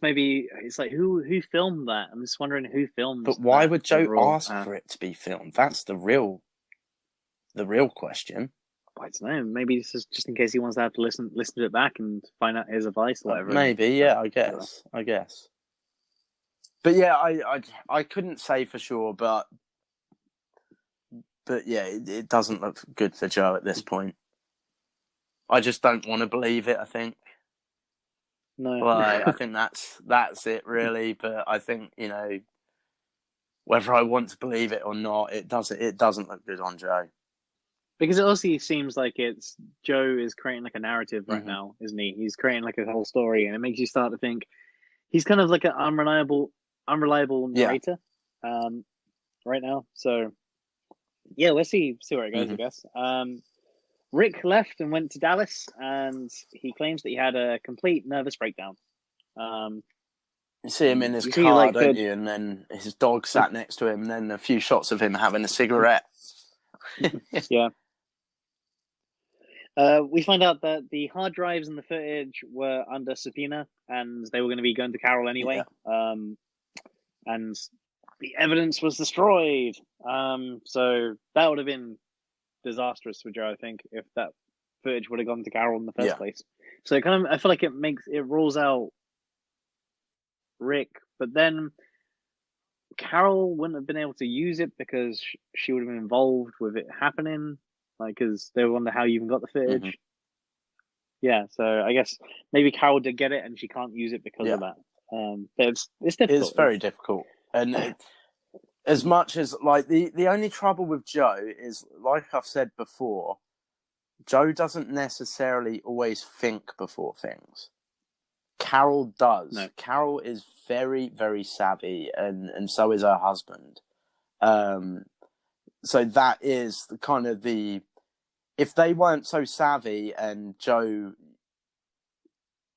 like who filmed that? I'm just wondering who filmed. But why would Joe overall. ask for it to be filmed? That's the real question. I don't know. Maybe this is just in case he wants to have to listen to it back and find out his advice or whatever. Maybe, yeah, I guess. But yeah, I couldn't say for sure, but yeah, it doesn't look good for Joe at this point. I just don't want to believe it, I think. No. I think that's it really, but I think, whether I want to believe it or not, it doesn't look good on Joe. Because it also seems like Joe is creating like a narrative right now, isn't he? He's creating like a whole story, and it makes you start to think he's kind of like an unreliable narrator right now. So yeah, let's see where it goes, I guess. Rick left and went to Dallas, and he claims that he had a complete nervous breakdown. You see him in his car, don't you? And then his dog sat next to him, and then a few shots of him having a cigarette. Yeah. We find out that the hard drives and the footage were under subpoena, and they were going to be going to Carol anyway. Yeah. And the evidence was destroyed. So that would have been disastrous for Joe, I think, if that footage would have gone to Carol in the first place. So I feel like it rules out Rick, but then Carol wouldn't have been able to use it because she would have been involved with it happening, like, because they wonder how you even got the footage. Yeah, so I guess maybe Carol did get it and she can't use it because of that. But it's difficult. It's very difficult, and as much as like the only trouble with Joe is, like I've said before, Joe doesn't necessarily always think before things. Carol does. No. Carol is very, very savvy, and so is her husband. So that is the kind of if they weren't so savvy and Joe,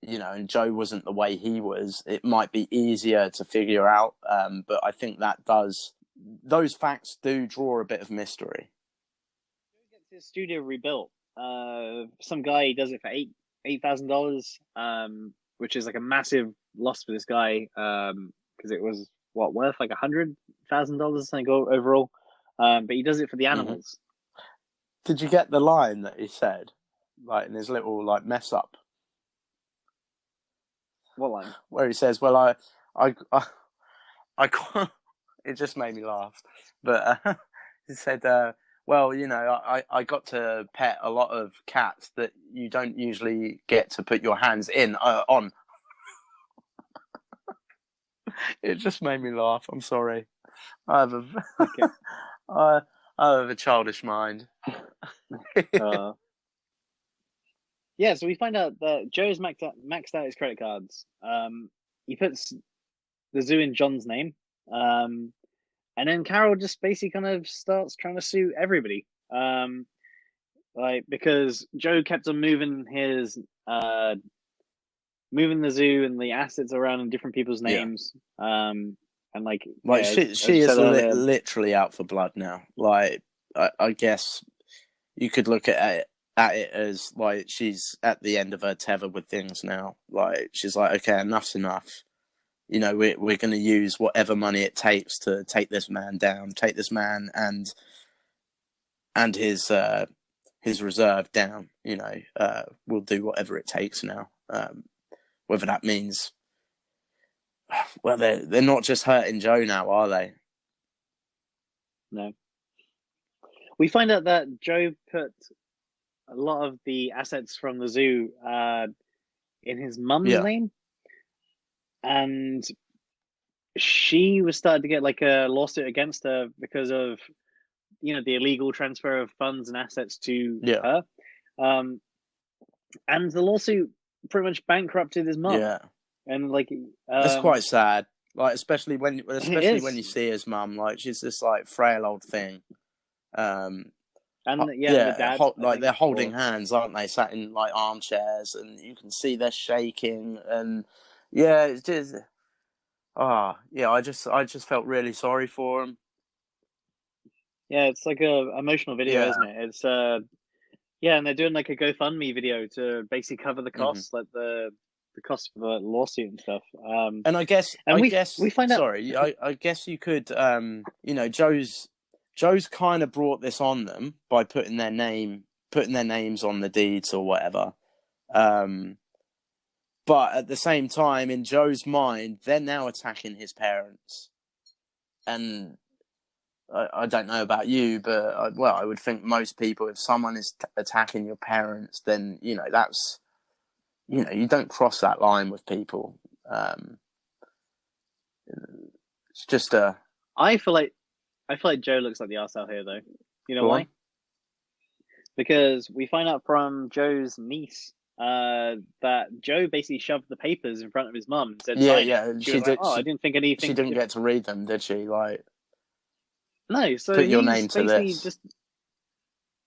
and Joe wasn't the way he was, it might be easier to figure out. But I think those facts do draw a bit of mystery. He gets his studio rebuilt. Some guy does it for $8,000, which is like a massive loss for this guy, because it was worth like $100,000 something overall. But he does it for the animals. Did you get the line that he said, like in his little like mess up? What line? Where he says, "Well, I it just made me laugh." But he said, "Well, I got to pet a lot of cats that you don't usually get to put your hands on." It just made me laugh. I'm sorry. I have I have a childish mind. Yeah, so we find out that Joe's maxed out his credit cards. He puts the zoo in John's name. And then Carol just basically kind of starts trying to sue everybody. Because Joe kept on moving moving the zoo and the assets around in different people's names. She is literally out for blood now. Like, I guess you could look at it as like she's at the end of her tether with things now. Like, she's like, okay, enough's enough. We're going to use whatever money it takes to take this man down, take this man and his reserve down. We'll do whatever it takes now. Whether that means, well, they're not just hurting Joe now, are they? No. We find out that Joe put a lot of the assets from the zoo in his mum's name, and she was starting to get like a lawsuit against her because of the illegal transfer of funds and assets to her. And the lawsuit pretty much bankrupted his mum. Yeah, And like, it's quite sad. Like especially when it you is. see his mum, like she's this like frail old thing. Um, And and the yeah, dad, I like they're think, holding or hands, aren't they? Sat in like armchairs, and you can see they're shaking. And yeah, it's just yeah. I just felt really sorry for him. yeah, it's like a emotional video, Yeah. isn't it? It's yeah, and they're doing like a GoFundMe video to basically cover the Hmm. costs, like the cost for the lawsuit and stuff. And And we find out. sorry, I guess you could, you know, Joe's kind of brought this on them by putting their names on the deeds or whatever. Um, but at the same time, in Joe's mind, they're now attacking his parents. And I don't know about you, but I would think most people, if someone is attacking your parents, then, you know, that's, you know, you don't cross that line with people. It's just a I feel like Joe looks like the arsehole here, though. You know go on. why? Because we find out from Joe's niece that Joe basically shoved the papers in front of his mum and said, Yeah, "Sign it." yeah. She was like, "Oh, I didn't think She anything." didn't get to read them, did she? Like, No, so put your name he's to basically this. just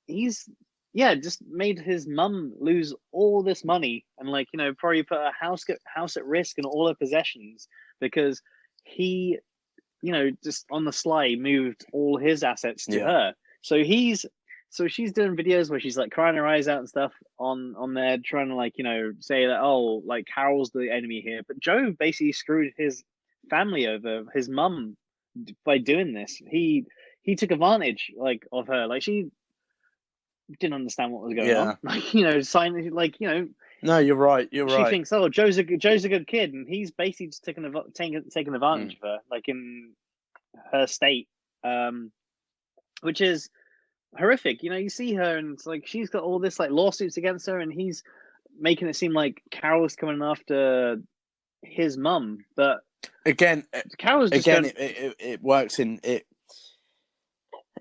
he's yeah, just made his mum lose all this money and like probably put her house at risk and all her possessions because he just on the sly moved all his assets to Yeah, her. So she's doing videos where she's like crying her eyes out and stuff on there, trying to like say that like Carol's the enemy here, but Joe basically screwed his family over, his mum, by doing this. He took advantage like of her, like she didn't understand what was going on, yeah. like sign like No, you're right. You're she right. thinks, oh, Joe's a good kid, and he's basically just taking advantage Mm. of her, like in her state, which is horrific. You see her, and it's like she's got all this like lawsuits against her, and he's making it seem like Carol's coming after his mum, but Again, Carol's just again, going. it works in it.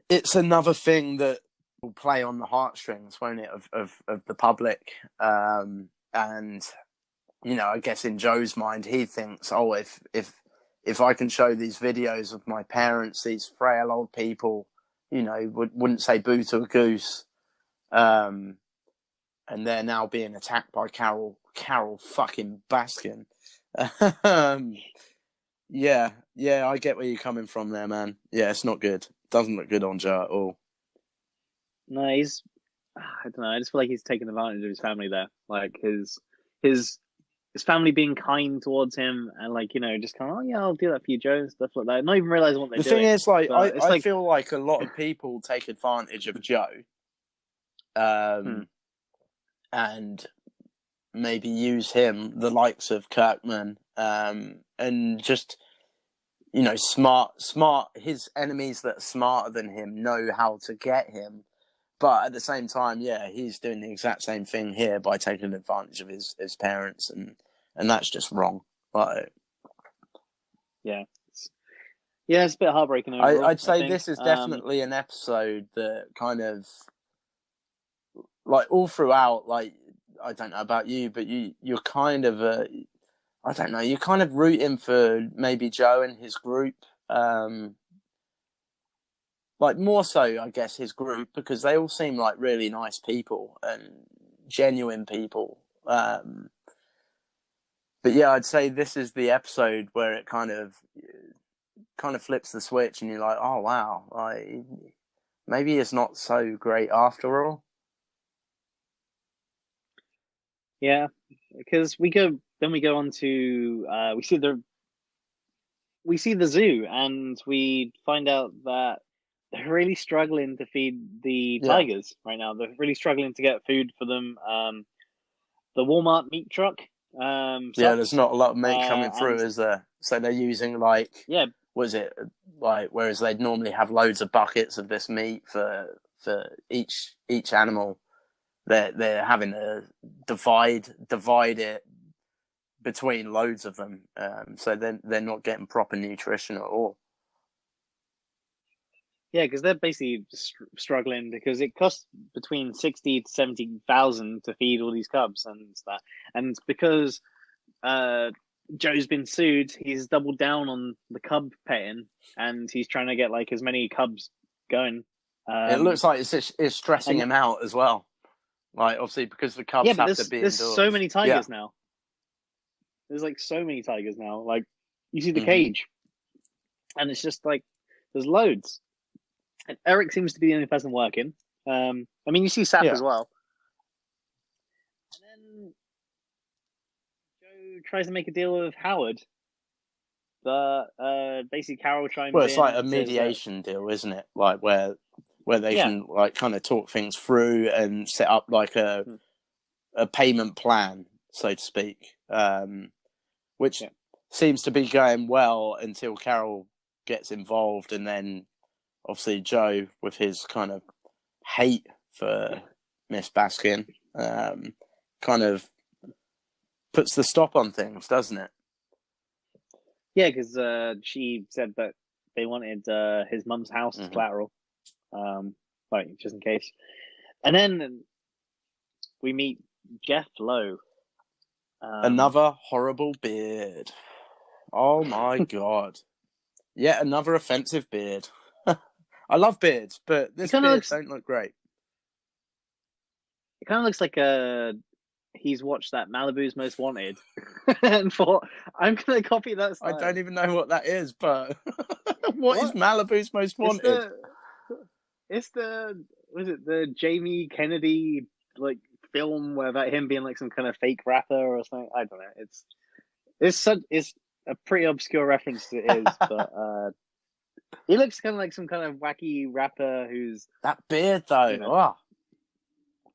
It's another thing that will play on the heartstrings, won't it, of the public? And I guess in Joe's mind, he thinks, oh, if I can show these videos of my parents, these frail old people, wouldn't say boo to a goose, and they're now being attacked by Carol fucking Baskin. Yeah, I get where you're coming from there, man. Yeah, it's not good. Doesn't look good on Joe at all. No, he's. I don't know. I just feel like he's taking advantage of his family there, like his family being kind towards him and like just kind of, oh yeah, I'll do that for you, Joe, and stuff like that, not even realizing what they're The doing. thing is, like, But it's I like, feel like a lot of people take advantage of Joe, and maybe use him, the likes of Kirkman, and just smart. His enemies that are smarter than him know how to get him. But at the same time, yeah, he's doing the exact same thing here by taking advantage of his parents, and that's just wrong. But yeah, it's a bit heartbreaking overall, I'd I say think. this is definitely an episode that kind of, like, all throughout, like, I don't know about you, but you're kind of I don't know, you're kind of rooting for maybe Joe and his group. Like, more so, I guess, his group, because they all seem like really nice people and genuine people. But yeah, I'd say this is the episode where it kind of flips the switch, and you're like, oh wow, like maybe it's not so great after all. Yeah, because we go on to we see the zoo, and we find out that they're really struggling to feed the Yeah, tigers right now. They're really struggling to get food for them. The Walmart meat truck yeah. There's sucks, not a lot of meat coming and through, is there? So they're using, like, yeah, was it like, whereas they'd normally have loads of buckets of this meat for each animal, they're having to divide it between loads of them. So they're not getting proper nutrition at all. Yeah, because they're basically struggling because it costs between 60 to 70,000 to feed all these cubs and that, and because uh, Joe's been sued, he's doubled down on the cub petting, and he's trying to get like as many cubs going. It looks like it's stressing and him out as well. Like obviously because the yeah, cubs but have to be there's so indoors. many Yeah. tigers now. There's like so many tigers now. Like you see the Mhm. cage, and it's just like there's loads. And Eric seems to be the only person working. I mean, you see Sap Yeah. as well. And then Joe tries to make a deal with Howard, but basically Carol chimes Well, it's in, like a says that mediation deal, isn't it? Like where they yeah, can like kind of talk things through and set up like a payment plan, so to speak, which seems to be going well until Carol gets involved, and then obviously Joe, with his kind of hate for Miss Baskin, kind of puts the stop on things, doesn't it? yeah, because she said that they wanted his mum's house as collateral, like just in case. And then we meet Jeff Lowe. Another horrible beard. Oh my god! Yet another offensive beard. I love beards, but this beard don't look great. It kind of looks like he's watched that Malibu's Most Wanted and thought, I'm going to copy that style. I don't even know what that is, but what is Malibu's Most Wanted? Was it the Jamie Kennedy like film where about him being like some kind of fake rapper or something? I don't know. It's a pretty obscure reference as it is, but he looks kind of like some kind of wacky rapper who's that beard though. You know, oh.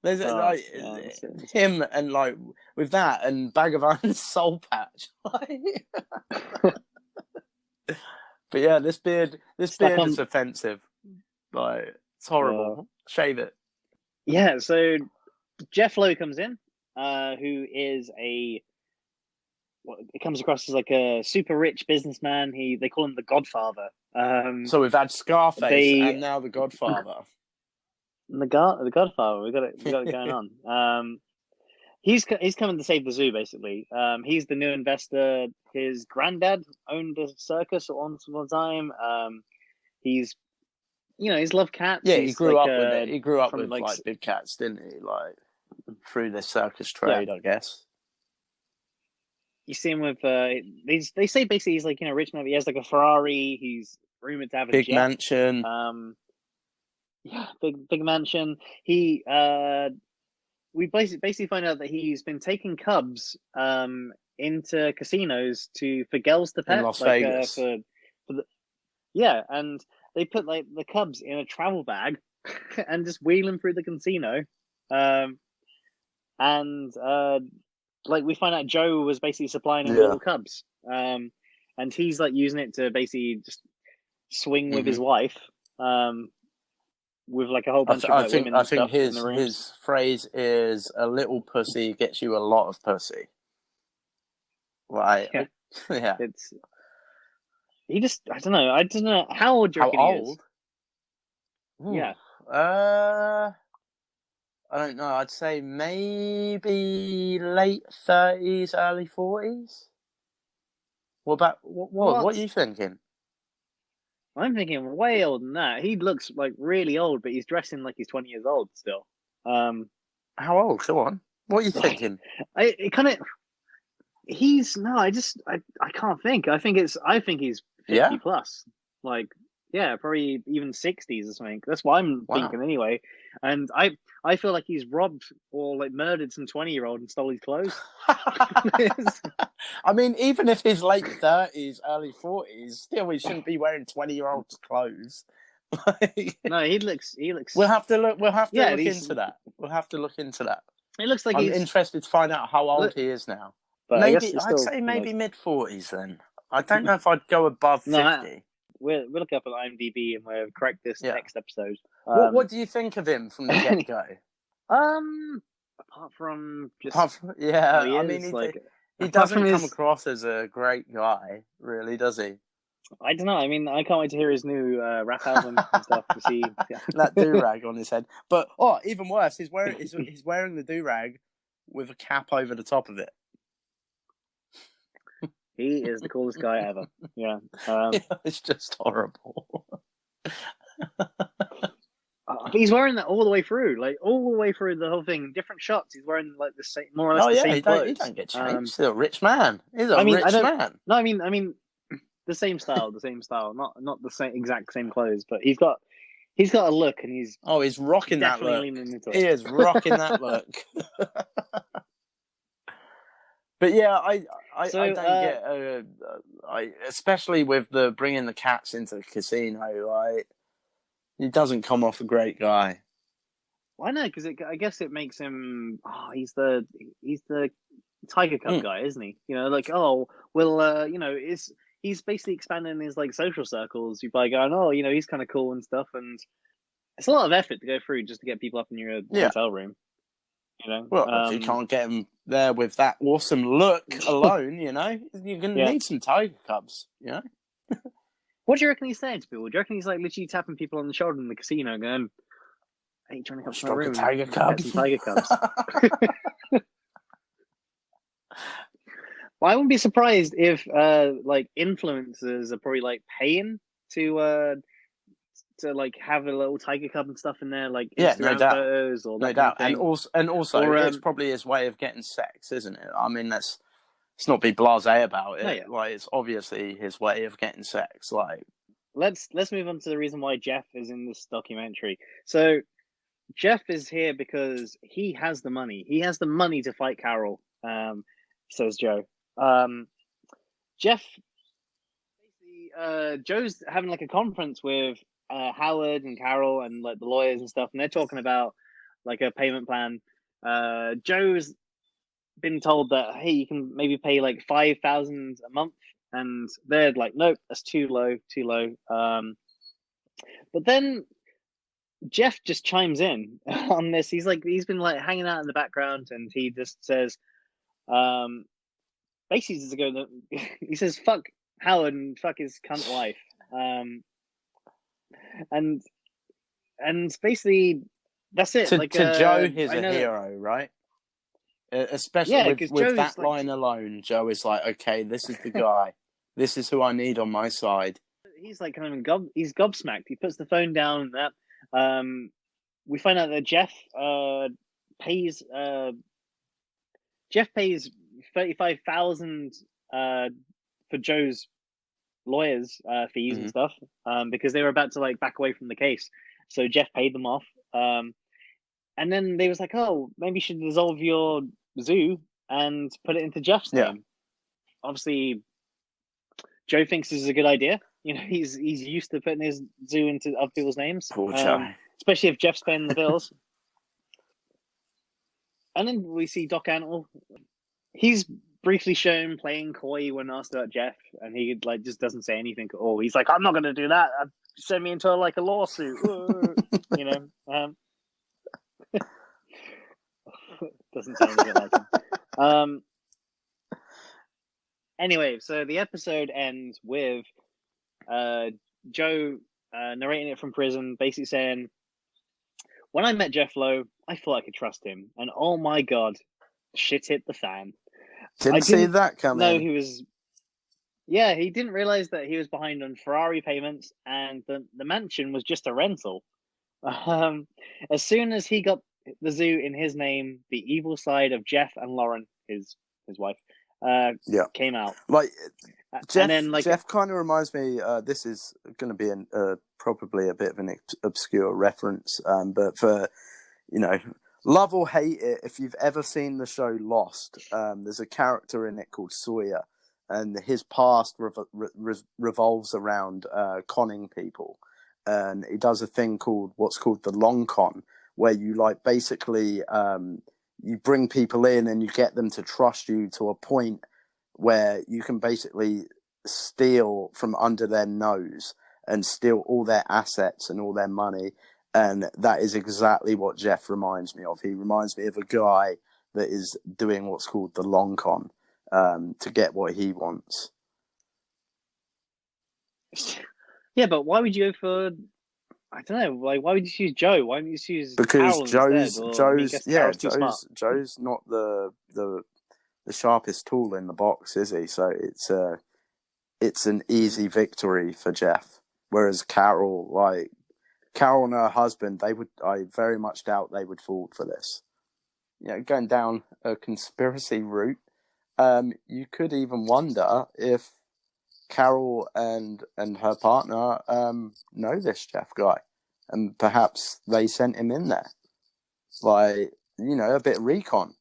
There's him and like with that and Bag of Iron's soul patch. But yeah, this beard is offensive. Like it's horrible. Shave it. Yeah, so Jeff Lowe comes in, who is it comes across as like a super rich businessman. They call him the Godfather. So we've had Scarface and now the Godfather. The Godfather, we got it going on. He's coming to save the zoo, basically. He's the new investor. His granddad owned a circus once upon a time. He's loved cats. Yeah, he grew up with it. He grew up with like big cats, didn't he? Like through this circus trade, I guess. You see him with they say basically he's like rich man. He has like a Ferrari. He's rumored to have a big jet. Mansion. Yeah, big mansion. We basically find out that he's been taking cubs into casinos for girls to pet in Las Vegas. And they put like the cubs in a travel bag and just wheel them through the casino. Like we find out Joe was basically supplying them little cubs. And he's like using it to basically just swing with his wife. With like a whole bunch of women. I think his phrase is "a little pussy gets you a lot of pussy." Right? Yeah. It's he just I don't know how old do you reckon he is? Ooh. Yeah. I don't know. I'd say maybe late 30s, early 40s. What are you thinking? I'm thinking way older than that. He looks like really old, but he's dressing like he's 20 years old still. How old? Go on. What are you thinking? I can't think. I think he's 50 plus. Like, yeah, probably even 60s or something. That's what I'm thinking anyway. And I feel like he's robbed or like murdered some 20-year-old and stole his clothes. I mean, even if he's late 30s, early 40s, still he shouldn't be wearing 20-year-old's clothes. No, he looks. We'll have to look. We'll have to look into that. We'll have to look into that. It looks like I'm interested to find out how old he is now. But maybe I'd say maybe mid-40s then. I don't know if I'd go above 50. We'll look up at IMDb and we'll correct this next episode. What do you think of him from the get-go? Apart from just I mean, he doesn't come across as a great guy, really, does he? I don't know. I mean, I can't wait to hear his new rap album and stuff to see. That do-rag on his head. But even worse, he's wearing the do-rag with a cap over the top of it. He is the coolest guy ever. Yeah. It's just horrible. He's wearing that all the way through, like all the way through the whole thing. Different shots. He's wearing like the same, more or less the same clothes. He don't get changed. He's a rich man. He's a rich man. No, I mean, the same style, not the same exact same clothes, but he's got a look, and he's rocking that look. He is rocking that look. But yeah, I don't get, especially with the bringing the cats into the casino. Like, he doesn't come off a great guy. Why not? Because I guess it makes him. Oh, he's the Tiger Cub guy, isn't he? You know, like, you know, he's basically expanding his like social circles by going, you know, he's kind of cool and stuff, and it's a lot of effort to go through just to get people up in your hotel room. You know, well, if you can't get them there with that awesome look alone, you know, you're gonna need some Tiger Cubs. You know. What do you reckon he's saying to people? Do you reckon he's like literally tapping people on the shoulder in the casino, going, "Hey, trying to come to my room? Tiger Cubs. Get some Tiger Cubs." Well, I wouldn't be surprised if like influencers are probably like paying to like have a little Tiger Cub and stuff in there, like Instagram photos or that doubt. Kind of And also, it's probably his way of getting sex, isn't it? I mean, let's not be blasé about it. Yeah. Like, it's obviously his way of getting sex. Like, let's move on to the reason why Jeff is in this documentary. So Jeff is here because he has the money. He has the money to fight Carol. Says Joe. Jeff, basically, Joe's having like a conference with Howard and Carol and like the lawyers and stuff, and they're talking about like a payment plan. Joe's been told that, hey, you can maybe pay like $5,000 a month, and they're like, nope, that's too low. But then Jeff just chimes in on this. He's been like hanging out in the background, and he just says, basically, he says, fuck Howard and fuck his cunt wife. And basically, that's it. To Joe, he's a hero, right? Especially with that line alone, Joe is like, okay, this is the guy. This is who I need on my side. He's like kind of he's gobsmacked. He puts the phone down and that. We find out that Jeff pays $35,000 for Joe's lawyers' fees and stuff, because they were about to like back away from the case. So Jeff paid them off. And then they was like, oh, maybe you should dissolve your zoo and put it into Jeff's name. Obviously, Joe thinks this is a good idea. You know, he's used to putting his zoo into other people's names. Poor Joe. Especially if Jeff's paying the bills. And then we see Doc Antle. He's briefly shown playing coy when asked about Jeff, and he like just doesn't say anything at all. He's like, I'm not going to do that. Send me into like a lawsuit. You know. Doesn't sound a bit like him. Anyway, so the episode ends with Joe narrating it from prison, basically saying, when I met Jeff Lowe, I thought I could trust him. And oh my God, shit hit the fan. Didn't see that coming. No, he didn't realize that he was behind on Ferrari payments, and the mansion was just a rental. As soon as he got the zoo in his name, the evil side of Jeff and Lauren, his wife, came out. Like Jeff, and then, like, Jeff kind of reminds me. This is going to be probably a bit of an obscure reference, but for love or hate it, if you've ever seen the show Lost, there's a character in it called Sawyer, and his past revolves around conning people, and he does a thing what's called the long con, where you basically you bring people in and you get them to trust you to a point where you can basically steal from under their nose and steal all their assets and all their money. And that is exactly what Jeff reminds me of. He reminds me of a guy that is doing what's called the long con to get what he wants. Yeah, but why would you go for? I don't know. Like, why would you choose Joe? Why don't you choose Because Carol instead? Or I mean, I guess Carol's too smart. Joe's not the sharpest tool in the box, is he? So it's an easy victory for Jeff. Whereas Carol and her husband, I very much doubt they would fall for this. Going down a conspiracy route, you could even wonder if Carol and her partner know this Jeff guy, and perhaps they sent him in there, a bit of recon.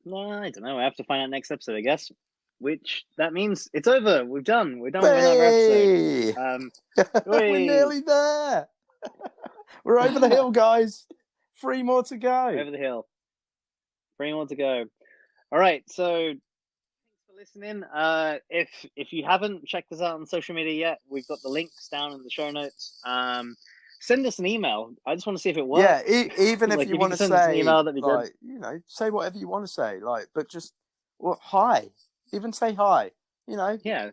No, I don't know. I have to find out next episode, I guess. Which that means it's over. We're done with another episode. We're nearly there. We're over the hill, guys. 3 more to go. Over the hill. 3 more to go. All right. So thanks for listening. If you haven't checked us out on social media yet, we've got the links down in the show notes. Send us an email. I just want to see if it works. Yeah, even if you want to say, an email, that'd be good. Say whatever you want to say, but just hi. Even say hi. Yeah.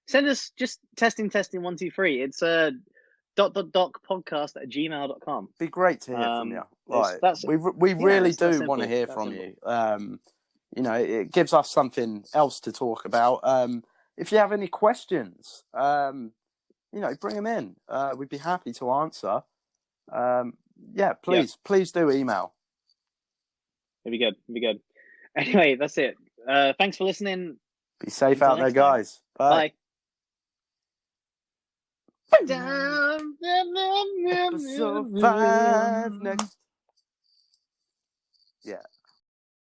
Send us just testing 1 2 3. It's dotdotdoc podcast@gmail.com. Be great to hear from you. We Yeah, really that's do want to hear from simple. you. It gives us something else to talk about. If you have any questions, bring them in. We'd be happy to answer. Please do email. It'd be good. Anyway, that's it. Thanks for listening. Be safe out there, guys. Bye. Episode 5 next. Yeah.